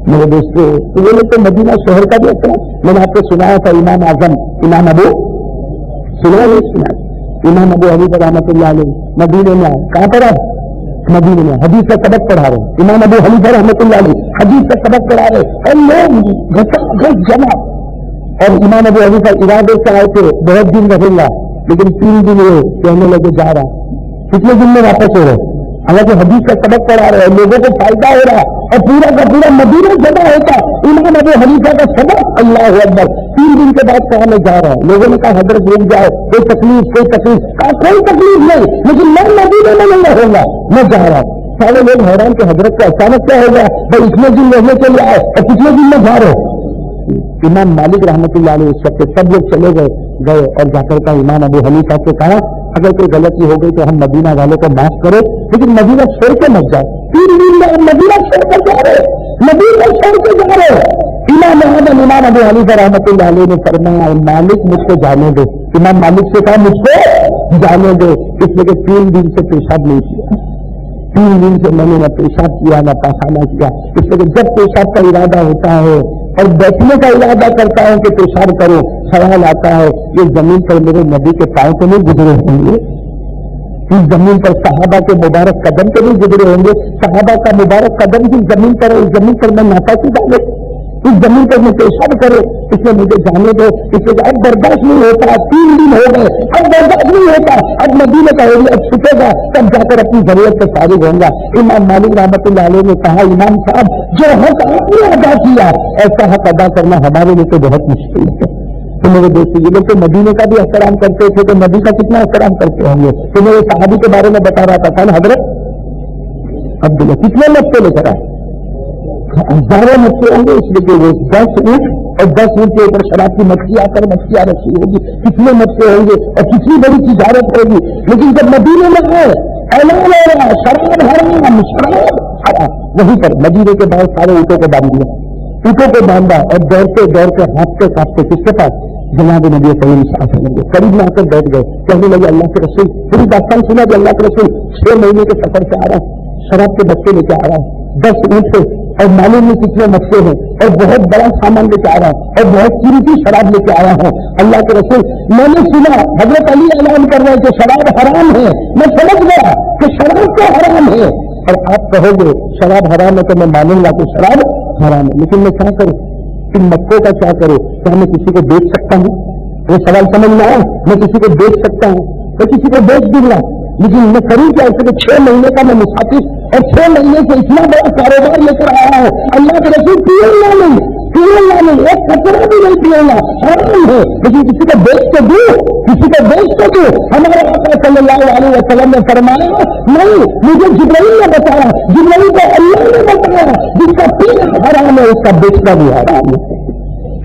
میرے دوستوں تو یہ تو مدینہ شہر کا بھی اثر. میں نے آپ کو سنایا تھا امام اعظم امام ابو امام ابو حنیفہ رحمۃ اللہ علیہ مدینے میں آئے. کہاں پر آئے؟ مدینے میں. حدیث کا سبق پڑھا رہے, امام ابو حنیفہ رحمۃ اللہ علیہ حدیث کا سبق پڑھا رہے, اور لوگ گھس جمع اور امام ابو حنیفہ ارادے سے آئے تھے بہت دن رہوں گا، لیکن 3 دن ہوئے کہنے لگے جا رہا، کتنے دن میں واپس ہو رہے؟ حالانکہ حدیث کا سبق پڑھا رہے ہیں، لوگوں کو فائدہ ہو رہا اور پورا کا پورا مدینہ جمع ہوتا امام ابو حنیفہ کا سبق، اللہ اکبر، 3 دن کے بعد کہاں میں جا رہا ہوں؟ لوگوں نے کہا حضرت رک جائے، کوئی تکلیف کوئی تکلیف، کہا کوئی تکلیف نہیں، لیکن میں مدینہ میں نہیں رہوں گا، میں جا رہا ہوں۔ سارے لوگ حیران کہ حضرت کو اچانک کیا ہو گیا بھائی، اتنے دن رہنے کے لیے آئے اور کتنے دن میں جا رہے ہو؟ امام مالک رحمۃ اللہ علیہ اس وقت سب لوگ چلے گئے اور جا کر کا امام ابو حنیفہ سے کہا اگر کوئی غلطی ہو گئی تو ہم مدینہ والوں کو معاف کرو، لیکن مدینہ چھوڑ کے مت جاؤ۔ 3 دن میں ہم مدینہ چھوڑ کر جا رہے، مدینہ چھوڑ کے جا رہے۔ امام ابو حنیفہ رحمۃ اللہ علیہ نے فرمایا مالک مجھ کو جانے دے، امام مالک سے کہا مجھ کو جانے دے، اس لیے کہ 3 دن سے پیشاب نہیں کیا، 3 دن سے میں نے نہ پیشاب کیا نہ پاخانہ کیا، اس لیے کہ جب پیشاب کا ارادہ ہوتا ہے اور بیٹھنے کا ارادہ کرتا ہوں کہ پیشاب کروں، خیال آتا ہے یہ زمین پر میرے نبی کے پاؤں تو نہیں گزرے ہوں گے، اس زمین پر صحابہ کے مبارک قدم تو نہیں گزرے ہوں گے، صحابہ کا مبارک قدم جس زمین پر ہے اس زمین پر میں ناپاکی ڈالے، اس زمین پر میں پیشاب کرے، اس میں مجھے جانے دو، اس سے اب برداشت نہیں ہوتا، 3 دن ہو گئے اب برداشت نہیں ہوتا، اب مدینے کا ایریا اب چھٹے گا تب جا کر اپنی ضرورت سے فارغ ہوں گا۔ امام مالک رحمۃ اللہ علیہ نے کہا امام صاحب جو حق آپ نے ادا کیا ایسا حق ادا کرنا ہمارے لیے تو بہت مشکل ہے۔ تو میرے دوست یہ لوگ تو مدینے کا بھی احترام کرتے تھے تو نبی کا کتنا احترام کرتے ہوں گے۔ تو میرے صحابی کے بارے میں بتا رہا تھا حضرت عبداللہ کتنے مچھے لے کر آئے، ہزاروں مچھلی ہوں گے، اس لیے کہ وہ 10 اونٹ اور 10 اونٹ کے اوپر شراب کی مچھلی آ کر مچھلیاں رکھی ہوگی، کتنے مچھلی ہوں گے اور کتنی بڑی تجارت ہوگی۔ لیکن جب مدینے میں آئے اعلان ہو رہا شراب حرام شراب حرام، وہیں پر مدینے کے بعد سارے اونٹوں کو باندھ دیا، اونٹوں کو باندھا اور دوڑتے ہانپتے کانپتے کس کے پاس جناب نبی کریم صلی اللہ علیہ وسلم قریب میں آ کر بیٹھ گئے، کہنے لگے اللہ کے رسول، پوری داستان سنا کہ اللہ کے رسول 6 مہینے کے سفر سے آ رہا ہوں، شراب کے بچے لے کے آ رہا ہوں، 10 اونٹ سے اور معلوم میں کتنے مچھلے ہیں اور بہت بڑا سامان لے کے آ رہا ہوں اور بہت قیمتی شراب لے کے آیا ہوں۔ اللہ کے رسول میں نے سنا حضرت علی اعلان کر رہے ہیں کہ شراب حرام ہے، میں سمجھ گیا کہ شراب تو حرام ہے، اور آپ کہو گے شراب حرام ہے تو میں مانوں گا کہ شراب حرام ہے، لیکن میں کیا کروں، ان مکوں کا کیا کروں؟ کیا میں کسی کو بیچ سکتا ہوں؟ وہ سوال سمجھ میں آیا، میں کسی کو بیچ سکتا ہوں، میں کسی کو بیچ دوں گا، لیکن میں کروں کیا؟ ایسے کہ 6 مہینے کا میں مسافر اور 6 مہینے سے اتنا بڑا کاروبار لے کر آیا ہوں، اللہ کے رسول پیوں گا نہیں، ایک کچرا بھی نہیں پیوں گا، حرام ہے، لیکن کسی کو بیچ کے دوں، کسی کو بیچ کے دوں۔ ہمارے آقا صلی اللہ علیہ وسلم نے فرمایا نہیں، مجھے جبرائیل نے بتایا، جبرائیل کو اللہ نے بتایا جس کا پینا حرام ہے اس کا بیچنا بھی حرام ہے،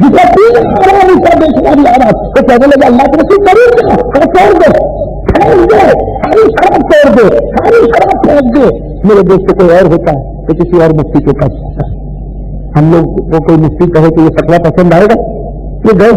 جس کا پینا حرام اس کا بیچنا بھی حرام۔ تو کہنے لگے اللہ کے رسول کروں کیا؟ چھوڑ دو، ساری شراب چھوڑ دے، ساری شراب پھینک دے۔ میرے دوست کو کوئی اور ہوتا ہے تو کسی اور مفتی کے پاس ہوتا ہے، ہم لوگ کو کوئی مفتی کہے کہ یہ فتویٰ پسند آئے گا، یہ گئے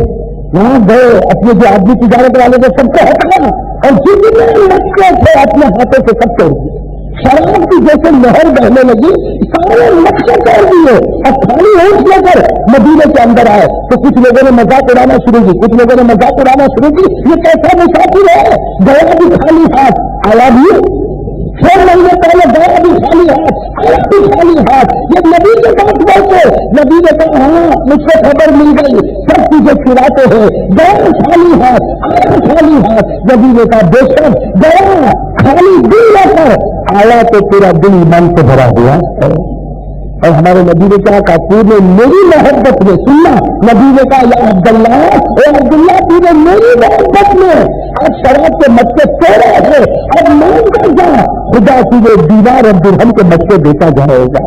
وہاں گئے اپنے جو آدمی تجارت والے کو سب کو ہٹایا اور جتنے لچکے تھے اپنے ہاتھوں سے سب توڑ دیے، شراب کی جیسے لہر بہنے لگی سارے لچکے توڑ دیے اور خالی ہونٹ لے کر مدینے کے اندر آئے تو کچھ لوگوں نے مذاق اڑانا شروع کی، کچھ لوگوں نے مذاق اڑانا شروع کی، یہ کیسا مسافر ہے، گیا بھی خالی ہاتھ آیا بھی 6 مہینے پہلے گیا بھی خالی ہاتھ آیا بھی خالی ہاتھ، یہ نبی کے پاس پہنچے، نبی نے کہا ہاں مجھ کو خبر مل گئی سب چیزیں کھلاتے ہیں، گیا خالی ہاتھ آیا خالی ہاتھ، نبی نے کہا بے شک گیا خالی دل لے کر آیا تو پورا دل ایمان سے بھرا ہوا ہے۔ اور ہمارے نبی نے کہا تو نے میری محبت میں سننا، نبی نے کہا یا عبداللہ اے عبداللہ تو نے میری محبت میں اب شراب کے مچے توڑے ہیں، اب مان کر جا خدا تجھے دیوار اور درہم کے مچے دیتا جائے گا۔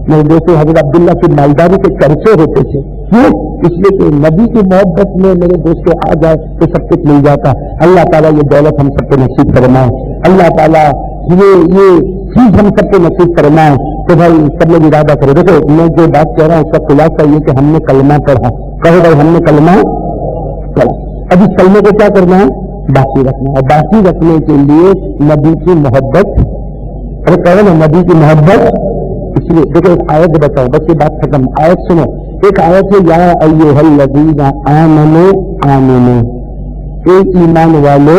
میرے دوستوں حضرت عبداللہ کی مالداری کے چرچے ہوتے تھے، کیوں؟ اس لیے کہ نبی کی محبت میں میرے دوستوں آ جائے تو سب کچھ مل جاتا۔ اللہ تعالیٰ یہ دولت ہم سب کو نصیب فرمائے، اللہ تعالیٰ یہ چیز ہم سب کو نصیب فرمائے۔ تو بھائی سب لوگ ارادہ کرو، دیکھو میں جو بات کہہ رہا ہوں اس کا خلاصہ یہ کہ ہم نے کلمہ پڑھا، کہو بھائی ہم نے کلمہ پڑھا، اب اس کلمے کو کیا کرنا ہے؟ باقی رکھنا ہے، اور باقی رکھنے کے لیے نبی کی محبت، ارے کہو نا نبی کی محبت، اس لیے دیکھو ایک آیت بتاؤ، بس یہ بات ختم، آیت سنو، ایک آیت ہے یا ایھا الذین آمنوا آمنوا، اے ایمان والو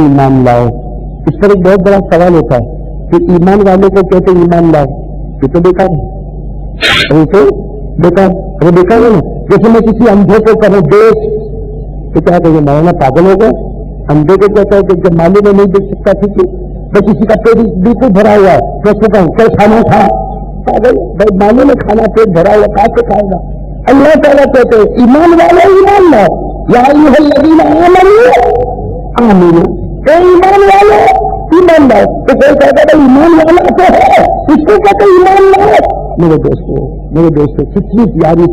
ایمان لاؤ۔ اس پر ایک بہت بڑا سوال ہوتا ہے کہ ایمان والوں کو کہتے ایمان لاؤ، یہ تو بیکار ہے، ابھی تو بیکار ہے نا، جیسے میں کسی اندھے کو کہوں دیکھ تو کیا کہ مولانا پاگل ہو گئے. اندھے کو کہتا ہے کہ جب مالی میں نہیں دیکھ سکتا ٹھیک ہے, میں کسی کا پیٹ بالکل بھرا ہوا ہے تو اس کو کہوں کیا کھانا کھا, پاگل بھائی مالی میں کھانا پیٹ بھرا ہوا کہاں سے کھائے گا. اللہ تعالیٰ کہتے ہیں ایمان والے ایمان لاؤ, یا ایھا الذین آمنوا آمنوا, اے ایمان والے ایمان لاؤ. تو کوئی کہتا ہے ایمان والا تو ہے, اس کو کہتے ایمان لاؤ. میرے دوستوں کتنی پیاری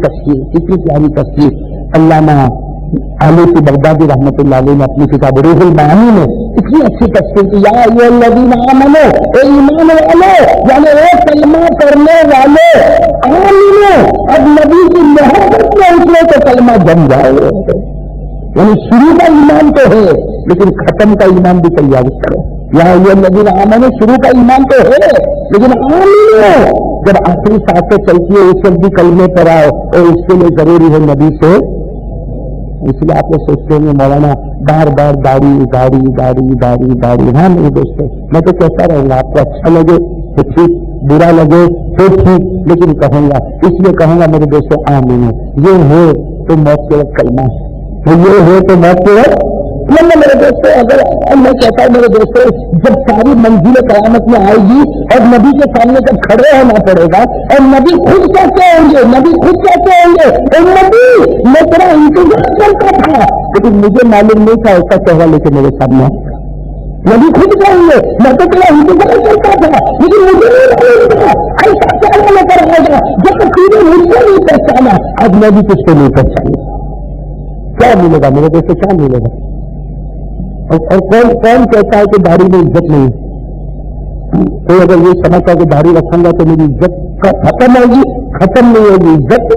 تفسیر علامہ آلوسی بغدادی رحمۃ اللہ علیہ نے اپنی کتاب روح المعانی میں اتنی اچھی تفسیر کی. یا ایھا الذین آمنوا, اے ایمان والے, یعنی اے کلمہ کرنے والے, آمنو, اب نبی کی محبت میں اتنے تو کلمہ جم جائے. یعنی شروع کا ایمان تو ہے لیکن ختم کا ایمان بھی تیار کرو. یا ایھا الذین آمنوا, شروع کا ایمان تو ہے لیکن آمنو جب آخری سانسیں چلتی ہے اس وقت بھی کلمے پر آؤ, اور اس کے لیے ضروری ہے نبی سے. اس لیے آپ لوگ سوچتے ہیں مولانا بار بار داڑھی. ہاں میرے دوستوں, میں تو کہتا رہوں گا, آپ کو اچھا لگے تو ٹھیک, برا لگے تو ٹھیک, لیکن کہوں گا, اس لیے کہوں گا میرے دوستوں آمین. یہ ہے تو موت کے وقت کلمہ, یہ ہے تو موت کے وقت. میرے دوستوں اگر میں کہتا ہوں میرے دوستوں, جب ساری منزل قیامت میں آئے گی اور نبی کے سامنے جب کھڑے ہونا پڑے گا اور نبی خود کہتے ہوں گے, اے نبی میں تیرا انتظار کرتا تھا لیکن مجھے معلوم نہیں تھا ایسا چہرہ لے کے میرے سامنے. نبی خود کہیں گے میں تو تیرا انتظار کرتا تھا لیکن مجھے نہیں معلوم تھا ایسا چہرہ لے کر آئے گا جب تیرے مجھ سے نہیں پہچانا. اب میں بھی کچھ کو نہیں پہچانا. کیا ملے گا میرے دوستوں, کیا ملے گا؟ اور کون کہتا ہے کہ داڑھی میں عزت نہیں؟ کوئی اگر یہ سمجھتا ہے کہ داڑھی رکھوں گا تو میری عزت ختم ہوگی, ختم نہیں ہوگی عزت.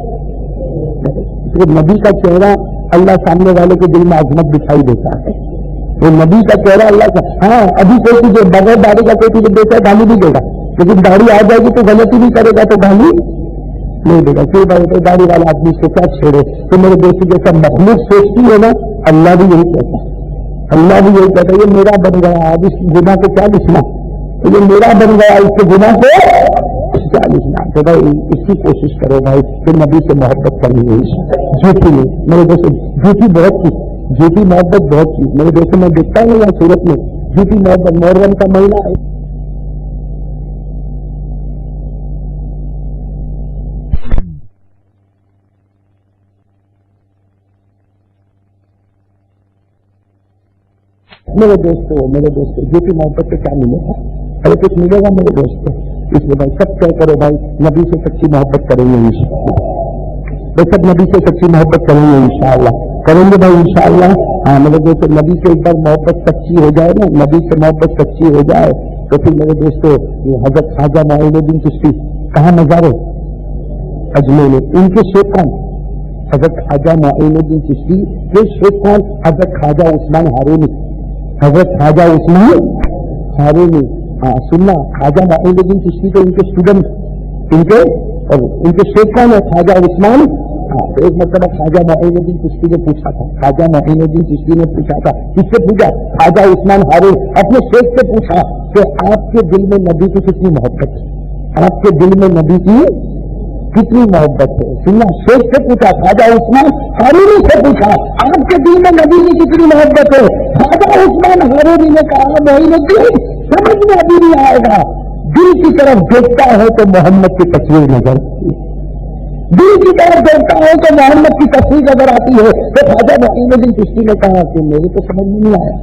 نبی کا چہرہ اللہ سامنے والے کے دل میں عظمت دکھائی دیتا ہے. وہ نبی کا چہرہ اللہ کا. ہاں ابھی کوئی تجھے بغیر داڑھی کا کوئی تجھے دیتا ہے گالی بھی دے گا, لیکن داڑھی آ جائے گی تو غلطی بھی کرے گا تو گالی نہیں دے گا. کیوں بھائی داڑھی والا آدمی سے کیا چھیڑے؟ تو میرے دوست جیسا مخلوق سوچتی ہے نا, اللہ بھی یہی کہتا ہے. اللہ بھی یہی کہتا ہے یہ میرا بن گیا, اب اس گناہ کو کیا لکھنا, یہ میرا بن گیا, اس کے گناہ کو کیا لکھنا. تو بھائی اس کی کوشش کرو بھائی, پھر نبی سے محبت کرنی ہے. جھوٹی نہیں میرے دوست, جھوٹی بہت کی, جھوٹی محبت بہت کی. میرے دوست میں دیکھتا ہوں یہاں صورت میں جھوٹی محبت. محرم کا مہینہ ہے, میرے دوستوں جھوٹی محبت سے کیا ملے گا؟ ارے کچھ ملے گا میرے دوستوں. اس لیے بھائی سب کیا کرو بھائی, نبی سے سچی محبت کریں گے انشاءاللہ. بھائی سب نبی سے سچی محبت کریں گے انشاءاللہ, کریں گے بھائی انشاءاللہ. ہاں میرے دوستوں نبی سے ایک بار محبت سچی ہو جائے نا, نبی سے محبت سچی ہو جائے تو پھر میرے دوستوں یہ حضرت خواجہ معین الدین چشتی کہاں مزار ہے؟ اجمیر میں. ان کے شیخ کون؟ حضرت خواجہ معین الدین چشتی کے شیخ کون؟ حضرت خواجہ عثمان ہارونی. حضرت خواجہ عثمان ہارونی. ہاں سننا, خواجہ معین الدین چشتی کے ان کے اسٹوڈنٹ, ان کے شیخ کون ہے؟ خواجہ عثمان. ہاں ایک مرتبہ خواجہ معین الدین چشتی نے پوچھا تھا, خواجہ معین الدین چشتی نے پوچھا تھا, کس سے پوچھا؟ خواجہ عثمان ہارون اپنے شیخ سے پوچھا کہ آپ کے دل میں نبی کی کتنی محبت ہے, آپ کے دل میں نبی کی کتنی محبت ہے. سننا, شیخ سے پوچھا, خواجہ عثمان ہارونی سے پوچھا آپ کے دل میں نبی کی کتنی محبت ہے. خواجہ عثمان ہارونی نے کہا معین الدین سمجھ میں ابھی نہیں آئے گا, دل کی طرف دیکھتا ہے تو محمد کی تصویر نظر آتی ہے, دل کی طرف دیکھتا ہے تو محمد کی تصویر نظر آتی ہے. تو خواجہ معین الدین چشتی نے کہا کہ میری تو سمجھ میں نہیں آیا,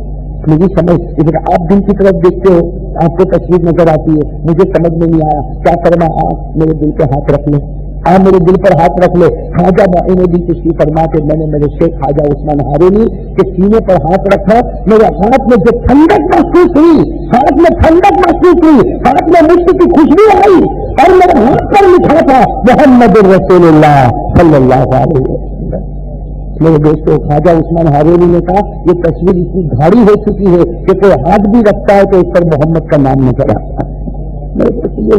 مجھے سمجھ, لیکن آپ دل کی طرف دیکھتے ہو آپ کو تصویر نظر آتی ہے, مجھے سمجھ میں نہیں آیا, کیا کرنا, آپ میرے دل پہ ہاتھ رکھ لیں, آپ میرے دل پر ہاتھ رکھ لے. خواجہ معین الدین چشتی فرما کے میں نے میرے شیخ خواجہ عثمان ہارونی کے سینے پر ہاتھ رکھا, میرے ہاتھ میں جو ٹھنڈک محسوس ہوئی, ہاتھ میں ٹھنڈک محسوس ہوئی, ہاتھ میں مشک کی خوشبو آئی اور میرے ہاتھ پر لکھا تھا محمد رسول اللہ صلی اللہ علیہ وسلم. میرے دوستوں خواجہ عثمان ہارونی نے کہا یہ تصویر اتنی گھاڑی ہو چکی ہے کہ کوئی ہاتھ بھی رکھتا ہے تو اس پر محمد کا نام نظر آتا ہے. یہ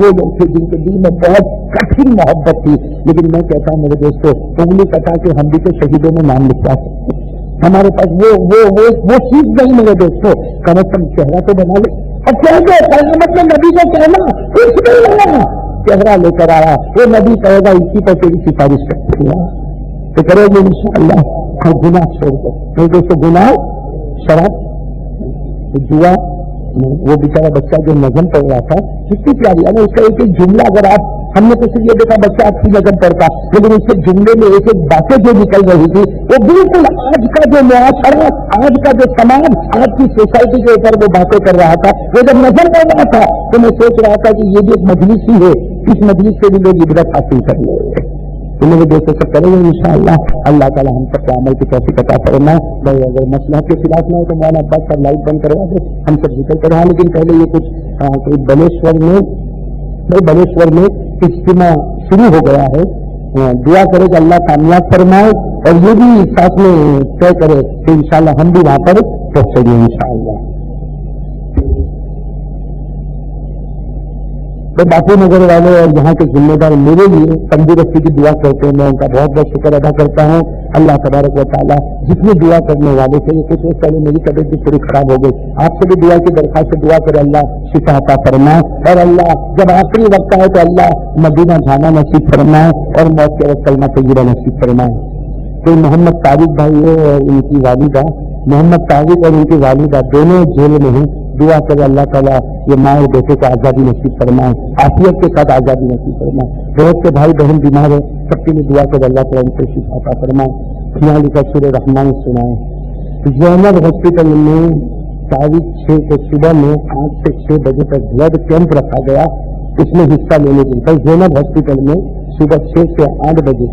وہ لوگ تھے جن کے دل میں بہت کٹھن محبت تھی. لیکن میں کہتا ہوں میرے دوستوں انگلی کٹا کے ہم بھی تو شہیدوں میں نام لکھوا سکتے, ہمارے پاس وہ چیز نہیں میرے دوستوں. کم از کم چہرہ تو بنا لے. اب کیا قیامت میں نبی کو کہنا کچھ نہیں لگا, چہرہ لے کر آیا، وہ نبی کہے گا اسی پر تیری سفارش کرتے ہیں تو کرے گے انشاءاللہ، اور گناہ چھوڑ دو، کیونکہ اس کو گناہ شراب جوا، وہ بیچارہ بچہ جو نظم پڑھ رہا تھا کتنی پیاری ہے نا، اس کا ایک ایک جملہ اگر آپ، ہم نے تو صرف یہ دیکھا بچہ اچھی نظم پڑھتا، لیکن اس کے جملے میں ایک ایک باتیں جو نکل رہی تھی وہ بالکل آج کا جو معاشرہ، آج کا جو سماج، آج کی سوسائٹی کے اوپر وہ باتیں کر رہا تھا۔ وہ جب نظم پڑھ رہا تھا تو میں سوچ رہا تھا کہ یہ بھی ایک مجلس ہی ہے، اس مجلس سے بھی لوگ عبرت حاصل کر لیں گے، تو میرے دوستوں سے کریں گے انشاءاللہ۔ اللہ تعالیٰ ہم سب کو عمل کی توفیق عطا فرمائے۔ بھائی اگر مسئلہ کے خلاف نہ ہو تو مولانا عباس صاحب لائٹ بند کروا دے، ہم سب ذکر کروا، لیکن پہلے یہ کچھ بلیشور میں اجتماع شروع ہو گیا ہے، دعا کرے کہ اللہ کامیاب فرمائے، اور یہ بھی ساتھ میں طے کرے کہ انشاءاللہ ہم بھی وہاں پر پہنچیں گے انشاءاللہ۔ تو باپو نگر والے اور یہاں کے ذمہ دار میرے لیے تندرستی کی دعا کرتے ہیں، میں ان کا بہت بہت شکر ادا کرتا ہوں۔ اللہ تبارک و تعالیٰ جتنے دعا کرنے والے تھے، کچھ وقت پہلے میری طبیعت بھی تھوڑی خراب ہو گئی، آپ سے بھی دعا کی درخواست سے دعا کرے اللہ شفا عطا فرمائے، اور اللہ جب آخری وقت آئے تو اللہ مدینہ جانا نصیب فرمائے اور موت کے وقت کلمہ طیبہ نصیب فرمائے۔ تو محمد طارق بھائی ہے اور ان کی والدہ، محمد طارق اور ان کی والدہ دونوں جیل میں ہیں، دعا کرے اللہ تعالیٰ یہ ماں اور بیٹے کو آزادی نصیب فرمائے، عافیت کے ساتھ آزادی نصیب فرمائے۔ بہت سے بھائی بہن بیمار ہیں، سب کے لیے دعا کرے اللہ تعالیٰ ان کو شفا عطا فرمائے۔ یہاں لکھا سورہ رحمان سنائے۔ زینب ہاسپٹل میں تاریخ 6 کے صبح میں 5 سے 6 بجے تک بلڈ کیمپ رکھا گیا، اس میں حصہ لینے کے لیے زینب ہاسپٹل میں صبح 6 سے 8 بجے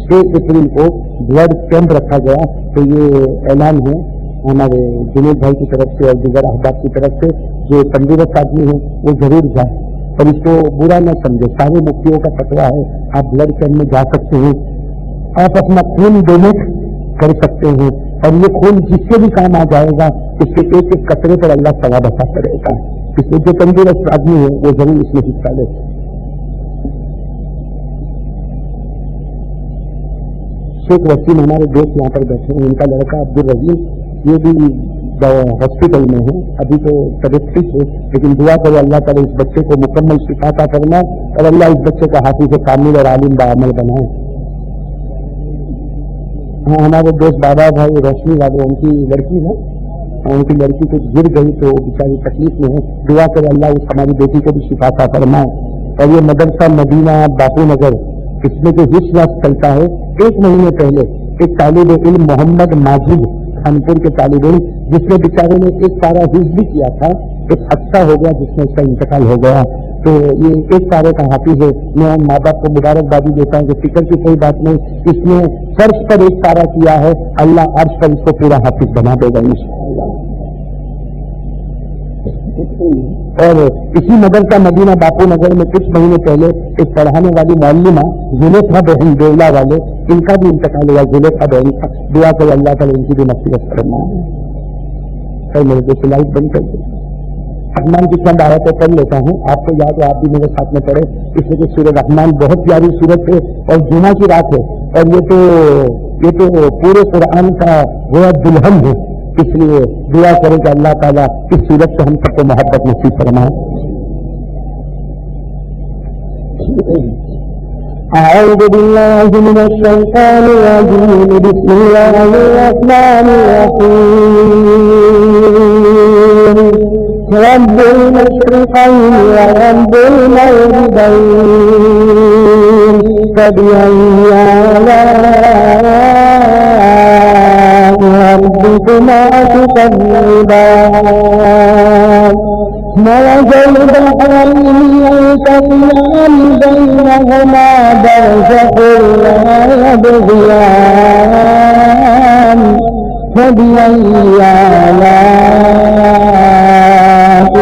6 اپریل کو بلڈ کیمپ رکھا گیا۔ تو یہ اعلان ہے ہمارے جنید بھائی کی طرف سے اور دیگر احباب کی طرف سے، جو تندرست آدمی ہیں وہ ضرور جائیں اور اس کو برا نہ سمجھے، سارے مفتیوں کا فتویٰ ہے، آپ بلڈ کیمپ میں جا سکتے ہیں، آپ اپنا خون ڈونیٹ کر سکتے ہیں، اور یہ خون جس سے بھی کام آ جائے گا اس کے ایک ایک قطرے پر اللہ ثواب عطا کرے گا، اس لیے جو تندرست آدمی ہے وہ ضرور اس میں حصہ لے۔ شیخ وسیم ہمارے دوست یہاں پر بیٹھے ہیں، ان کا لڑکا عبدالرحیم یہ بھی ہاسپٹل میں ہے، ابھی تو طبیعت ٹھیک ہے، لیکن دعا کرے اللہ تعالیٰ اس بچے کو مکمل شفا عطا فرمائے اور اللہ اس بچے کا حافظ کامل اور عالم باعمل بنائے۔ ہاں ہمارے دوست بابا بھائی روشنی والے، ان کی لڑکی ہے، ان کی لڑکی کچھ گر گئی تو بیچاری تکلیف میں ہے، دعا کرے اللہ اس ہماری بیٹی کو بھی شفا عطا فرمائے۔ اور یہ مدرسہ مدینہ باپو نگر، اس میں جو حفظ چلتا ہے، 1 مہینے پہلے ایک طالب علم محمد ماجد خانپور کے طالب علم، جس نے بیچارے نے ایک پارا حفظ بھی کیا تھا، ایک حادثہ ہو گیا جس میں اس کا انتقال ہو گیا، تو یہ ایک پارے کا حافظ ہے۔ میں ماں باپ کو مبارکبادی دیتا ہوں کہ فکر کی کوئی بات نہیں، اس نے فرش پر ایک پارا کیا ہے، اللہ عرش پر اس کو پورا حافظ بنا دے گا انشاءاللہ۔ اور اسی مدرسہ مدینہ باپو نگر میں کچھ مہینے پہلے ایک پڑھانے والی معلمہ زلیخا بہن بیولا والے، ان کا بھی انتقال ہوا، زلیخا بہن کا، دعا کرے اللہ تعالیٰ ان کی بھی مغفرت فرمائے۔ میرے دوست لائٹ بند کر دیں، رحمان کی چند آیتیں پڑھ لیتا ہوں، آپ کو یاد ہے آپ بھی میرے ساتھ میں پڑھے، اس لیے کہ سورہ رحمان بہت پیاری سورت ہے اور جمعہ کی رات ہے، اور یہ تو پورے قرآن کا گویا دلہن ہے، اس لیے دعا کرے کہ اللہ تعالیٰ اس سورت سے ہم سب کو محبت نصیب فرمائے۔ اعوذ باللہ من الشیطان الرجیم، بسم اللہ الرحمن الرحیم، رب المشرقین ورب المغربین، فبأي آلاء ربكما تكذبان، مرج البحرين يلتقيان بينهما برزخ لا يبغيان، فبأي آلاء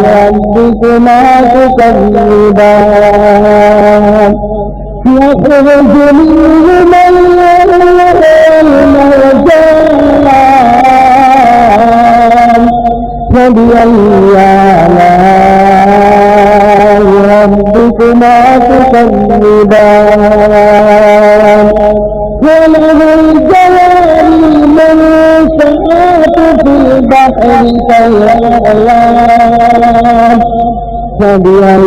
ربكما تكذبان، يخرج منهما اللؤلؤ والمرجان، فبأي آلاء ربكما تكذبان، وله الجوار المنشآت في البحر كالأعلام، فبأي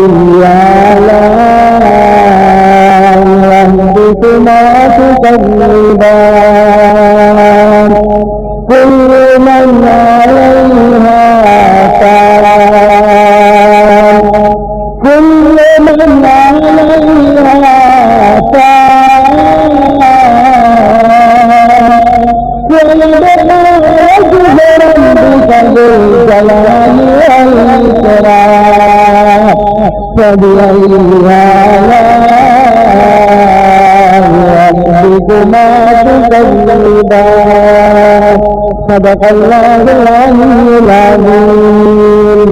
آلاء تكذيبان كل من عليها فان كل من عليها فان ويبقى وجه ربك ذو الجلال والإكرام فبأي آلاء ربكما تكذبان صدق الله العلي العظيم.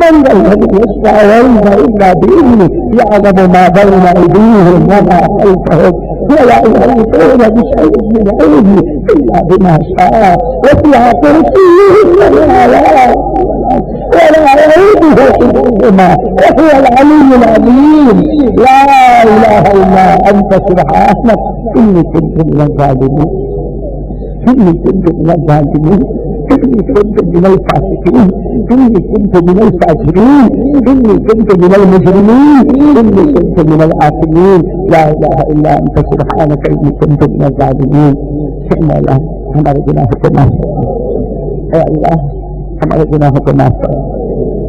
من ذا الذي يشفع عنده إلا بإذنه يعلم ما بين أيديهم وما خلفهم ولا يحيطون بشيء من علمه إلا بما شاء وسع كرسيه السماوات ولا يؤوده حفظهما وهو العلي العظيم. لا إله إلا أنت سبحانك إني كنت من الظالمين إني كنت من الظالمين. إني كنت من الفاسقين إني كنت من الفاجرين إني كنت من المجرمين إني كنت من الآثمين لا إله إلا أنت سبحانك إني كنت من الظالمين شأن الله ہمارے گناہوں کو معاف کر اے اللہ ہمارے گناہوں کو معاف کر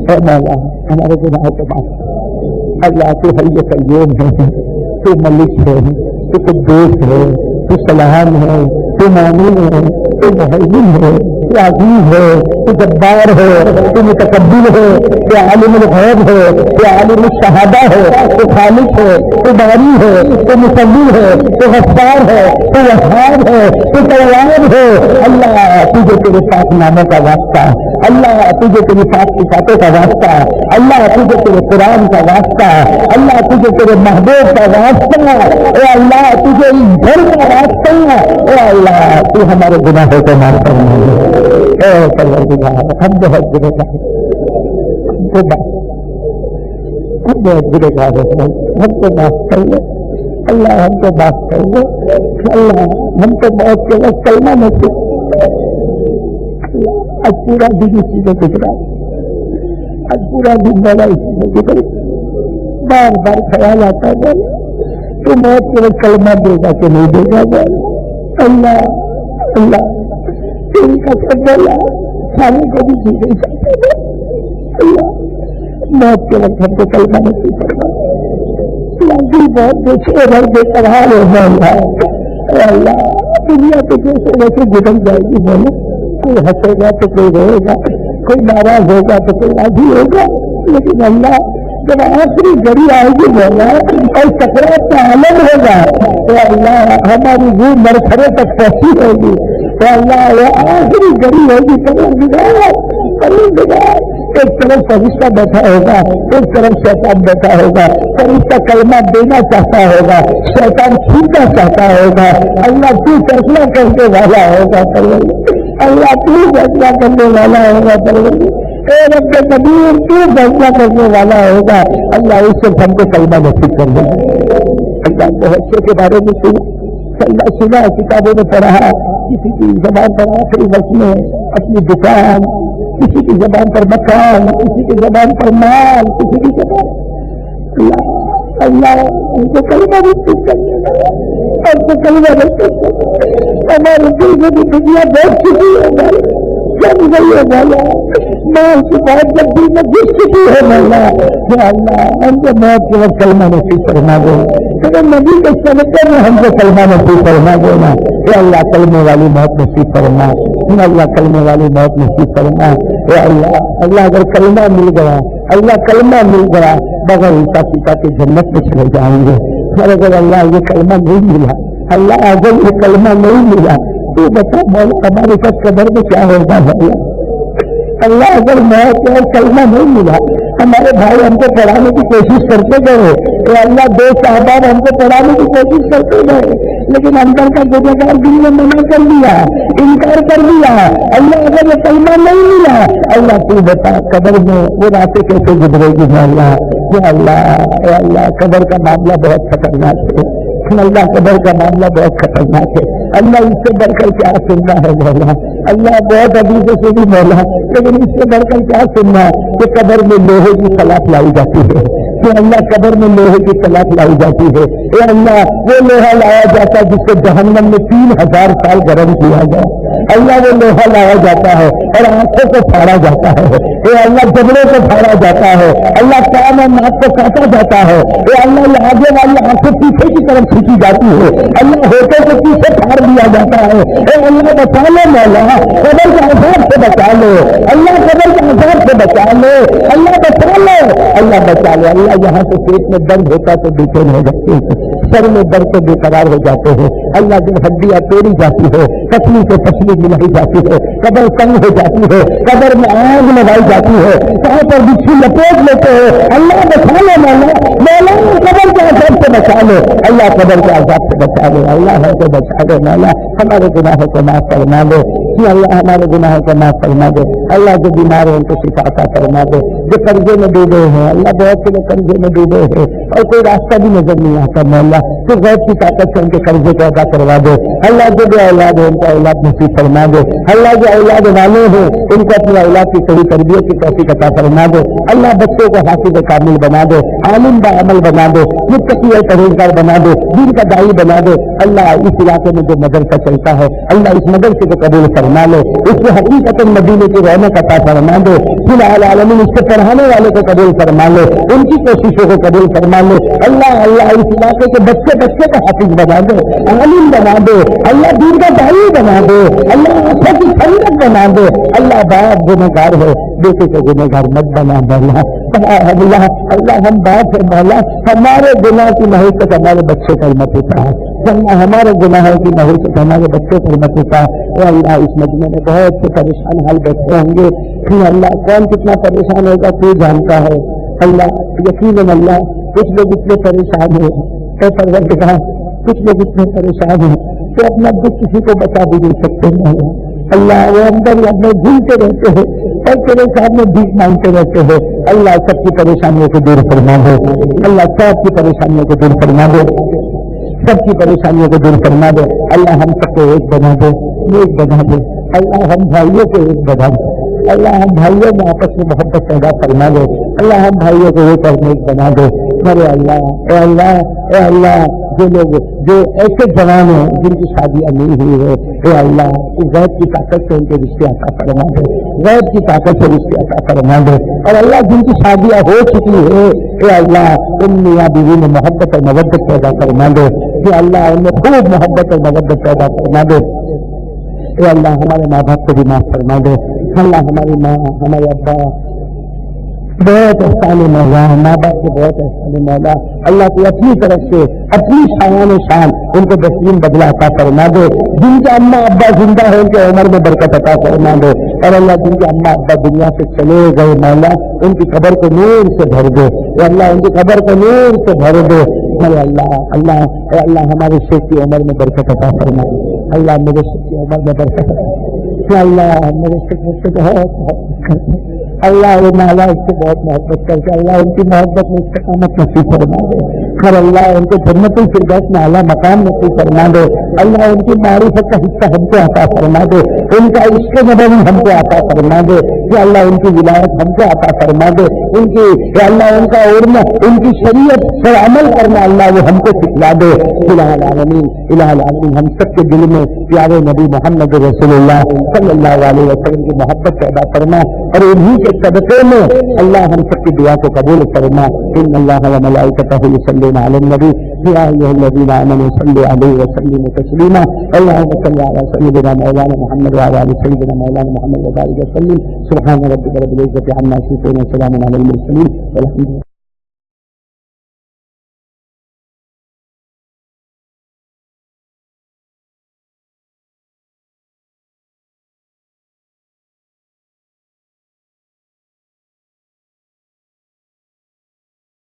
اے مولا ہمارے گناہوں کو معاف کر اللہ تو حی قیوم ہے تو ملک ہے تو قدوس ہے تو سلام ہے تو مامون ہے تو مہیمن ہے تو عزیز ہے تو جبار ہے تو متکبر ہے تو عالم الغیب ہے تو عالم الشہادہ ہے تو خالق ہے تو باری ہے تو مصور ہے تو غفار ہے تو وہاب ہے تو تواب ہے اللہ تجھے تیرے پاک ناموں کا واسطہ اللہ تجھے تیری پاک صفاتوں کا واسطہ اللہ تجھے تیرے قرآن کا واسطہ اللہ تجھے تیرے محبوب کا واسطہ اے اللہ تجھے اس گھر کا واسطہ اے اللہ تو ہمارے گناہوں کو معاف کرنا اے پروردگار ہم بہت گنہگار ہم بہت گنہگار ہیں ہم کو معاف کر لے اللہ ہم کو معاف کر لے اللہ ہم کو موت کے وقت کلمہ نصیب آج پورا دن اسی میں گزرا آج پورا دن والا اسی میں گزرا بار بار خیال آتا ہے تو موت کے وقت کلمہ دے گا کہ نہیں دے گا اللہ اللہ تیری قسم اللہ کھانے کو بھی جی نہیں سکتے اللہ موت کے وقت ہم کو کلمہ نصیب کرنا اللہ بہت بے بھر بے قرار ہو اللہ اللہ دنیا کے جیسے ویسے گزر جائے گی بولے کوئی ہنسے گا تو کوئی رہے گا کوئی ناراض ہوگا تو کوئی راضی ہوگا لیکن اللہ جب آخری گھڑی آئے گی بولا اور سکرات کا عالم ہوگا تو اللہ ہماری روح مرحلے تک پہنچی ہوگی تو اللہ وہ آخری گھڑی ہوگی پروردگار ایک طرف فرشتہ بیٹھا ہوگا ایک طرف شیطان بیٹھا ہوگا فرشتہ کلمہ دینا چاہتا ہوگا شیطان چھیننا چاہتا ہوگا اللہ تو فیصلہ کرنے والا ہوگا اللہ تو فیصلہ کرنے والا ہوگا اے رب قدیر تو فیصلہ کرنے والا ہوگا اللہ اس سے ہم کو کلمہ نصیب کر دے اللہ بہت سے کے بارے میں سنا کتابوں میں پڑھا کسی کی زبان پر آخری وقت میں اپنی دکان کسی کی زبان پر مکان کسی کی زبان پر مال کسی کی زبان اللہ اللہ ان کو کلمہ نصیب کرنے والا اور کو کلمہ نصیب کرنے ہمارے دل میں بھی دنیا بہت چکی ہے جب گئی ہے مولا مال کی بات جب دل میں گھس چکی ہے مولا یا اللہ ہم کو موت کے وقت کلمہ نصیب فرما دو تیرے نبی کے صدقے میں ہم کو کلمہ نصیب فرما دینا یا اللہ کلمے والی موت نصیب فرما یا اللہ کلمے والی موت نصیب فرما یا اللہ اللہ اگر کلمہ مل گیا اللہ کلمہ مل گیا بغیر الٹا سیکھا کے جنت میں چلے جائیں گے اور اگر اللہ یہ کلمہ نہیں ملا اللہ اگر یہ کلمہ نہیں ملا تو بتا مولا ہمارے ساتھ قبر میں کیا ہوگا اللہ اگر موت اور کلمہ نہیں ملا ہمارے بھائی ہم کو پڑھانے کی کوشش کرتے گئے تو اللہ دو صحابہ ہم کو پڑھانے کی کوشش کرتے گئے لیکن اندر کا گنہگار دل نے منع کر دیا انکار کر دیا اللہ اگر یہ کلمہ نہیں ملا اللہ تو بتا قبر میں وہ راتیں کیسے گزرے گی یا اللہ قبر کا معاملہ بہت خطرناک ہے اللہ قبر کا معاملہ بہت خطرناک ہے اللہ اس سے بڑھ کر کیا سننا ہے مولا اللہ بہت حدیثوں سے بھی مولا لیکن اس سے بڑھ کر کیا سننا کہ قبر میں لوہے کی سلاخ لائی جاتی ہے کہ اللہ قبر میں لوہے کی سلاخ لائی جاتی ہے اے اللہ وہ لوہا لایا جاتا ہے جس کو جہنم میں 3000 سال گرم کیا گیا اللہ وہ لوہا لایا جاتا ہے اور آنکھوں کو پھاڑا جاتا ہے اے اللہ جبڑوں کو پھاڑا جاتا ہے اللہ کان اور ناک کو کاٹا جاتا ہے اے اللہ یہ آگے والی آنکھیں پیچھے کی طرف کھینچی جاتی ہے اللہ ہوٹوں کو پیچھے پھاڑ دیا جاتا ہے اے اللہ بچا لو مولا قبر کے عذاب سے بچا لو اللہ قبر کے عذاب سے بچا لو اللہ بچا لو اللہ بچا لو اللہ یہاں سے پیٹ میں درد ہوتا تو بے چین ہو جاتے ہیں سر میں درد سے بے قرار ہو جاتے ہیں اللہ جب ہڈیاں توڑی جاتی ہے پسلی سے پسلی ملائی جاتی ہے قبر تنگ ہو جاتی ہے قبر میں آگ لگائی جاتی ہے کہاں پر بچھی لپیٹ لیتے ہیں اللہ بچا لو مولا قبر کے عذاب سے بچا لو اللہ قبر کے عذاب سے بچا لو اللہ ہے تو بچا لو مولا ہمارے گناہوں کو معاف فرما دو اللہ ہمارے گناہوں کو معاف فرما دے اللہ جو بیمار ہیں ان کو شفا عطا فرما دے جو قرضے میں ڈوبے ہیں اللہ، بہت سے لوگ قرضے میں ڈوبے ہیں اور کوئی راستہ بھی نظر نہیں آتا مولا، تو غیب کی طاقت سے ان کے قرضے کو ادا کروا دے اللہ، جو بھی اولاد ہے ان کو اولاد نصیب فرما دے اللہ، جو اولاد والے ہیں ان کو اپنی اولاد کی صحیح تربیت کی توفیق عطا فرما دے اللہ، بچوں کو حافظ کامل بنا دے، عالم بعمل بنا دے، متقی اور پرہیزگار بنا دے، دین کا داعی بنا دے اللہ، اس علاقے میں جو مدرسہ چلتا ہے اللہ اس مدرسے کو قبول فرما لے، اس کو حقیقت مدینے کی رونق عطا فرما دے، فی العالمین اس سے پڑھانے والے کو قبول فرما لے، ان کی کوششوں کو قبول فرما لے اللہ، اللہ اس علاقے کے بچے بچے کو حافظ بنا دے، عالم بنا دے اللہ، دین کا داعی بنا دے اللہ، آنکھوں کی ٹھنڈک بنا دے اللہ، باپ گنہگار ہے بیٹے کو گنہگار مت بنا مولا اللہ، اللہ ہم باپ ہے مولا، ہمارے گناہ کی محیط تک ہمارے بچے کا مت ہوتا ہے اللہ، ہمارے گناہوں کی محیط تک ہمارے بچے کا مت ہوتا ہے اے اللہ، اس مجمع میں بہت سے پریشان حال بیٹھے ہوں گے پھر اللہ، کون کتنا پریشان ہوگا تو جانتا ہے اللہ، یقیناً اللہ کچھ لوگ اتنے پریشان ہیں اے پروردگار، کچھ لوگ اتنے پریشان ہیں کہ اپنا دکھ کسی کو بتا بھی نہیں سکتے ہیں اللہ، وہ اندر اپنے جھولتے رہتے ہیں اور تیرے سامنے بھیک مانگتے رہتے ہیں اللہ، سب کی پریشانیوں کو دور فرما دے اللہ، سب کی پریشانیوں کو دور فرما دے، سب کی پریشانیوں کو دور فرما دے اللہ، ہم سب کو ایک بنا دے، ایک بنا دے اللہ، ہم بھائیوں کو ایک بنا دے اللہ، ہم بھائیوں میں آپس میں محبت پیدا فرما دے اللہ، ہم بھائیوں کو ایک اور ایک بنا دے میرے اللہ اے اللہ اے اللہ، جو لوگ جو ایسے جوان ہیں جن کی شادیاں نہیں ہوئی ہے اے اللہ، غیب کی طاقت سے ان کے رشتے عطا فرما دے، غیب کی طاقت سے رشتے عطا فرما دے اور اللہ جن کی شادیاں ہو چکی ہے اے اللہ، ان میاں بیوی میں محبت اور مودت پیدا فرما دے اے اللہ، ان میں خوب محبت اور مودت پیدا فرما دے اے اللہ، ہمارے ماں باپ کو بھی معاف فرما دے اللہ، ہماری ماں ہمارے ابا بہت احسان مولا، ماں باپ کے بہت احسان مولا اللہ، کو اپنی طرف سے اپنی شایان شان ان کو بہترین بدلہ عطا فرما دے، جن کے اماں ابا زندہ ہے ان کے عمر میں برکت عطا فرما دے اور اللہ جن کے اماں ابا دنیا سے چلے گئے مولا، ان کی قبر کو نور سے بھر دے اے اللہ، ان کی قبر کو نور سے بھر دے اے اللہ، اللہ اے اللہ، ہمارے شیخ کی عمر میں برکت عطا فرما اللہ، میرے شیخ کی عمر میں برکت اے اللہ، میرے شیخ مجھ سے بہت محبت کرتے اللہ، وہ مولا اس سے بہت محبت کرتے اللہ، ان کی محبت میں استقامت نصیب فرما دے ہر اللہ، ان کو جنت الفردوس میں اعلیٰ مقام نصیب فرما دے اللہ، ان کی معرفت کا حصہ ہم کو عطا فرما دے، ان کا عشق نبوی ہم کو عطا فرما دے یا اللہ، ان کی ولایت ہم کو عطا فرما دے، ان کی یا اللہ ان کا علم، ان کی شریعت پر عمل کرنا اللہ وہ ہم کو سکھلا دے الہ العالمین، الہ العالمین، ہم سب کے دل میں پیارے نبی محمد رسول اللہ صلی اللہ علیہ وسلم کی محبت پیدا فرما اور انہی کے صدقے میں اللہ ہم سب کی دعا کو قبول فرما ان اللہ و ملائکتہ یصلون علی النبی یا ایھا الذین آمنوا صلوا علیہ وسلموا تسلیما اللهم صل علی سیدنا مولانا محمد وعلى آل سیدنا مولانا محمد وبارک وسلم سبحان ربک رب العزة عما یصفون وسلام علی المرسلین والحمد للہ.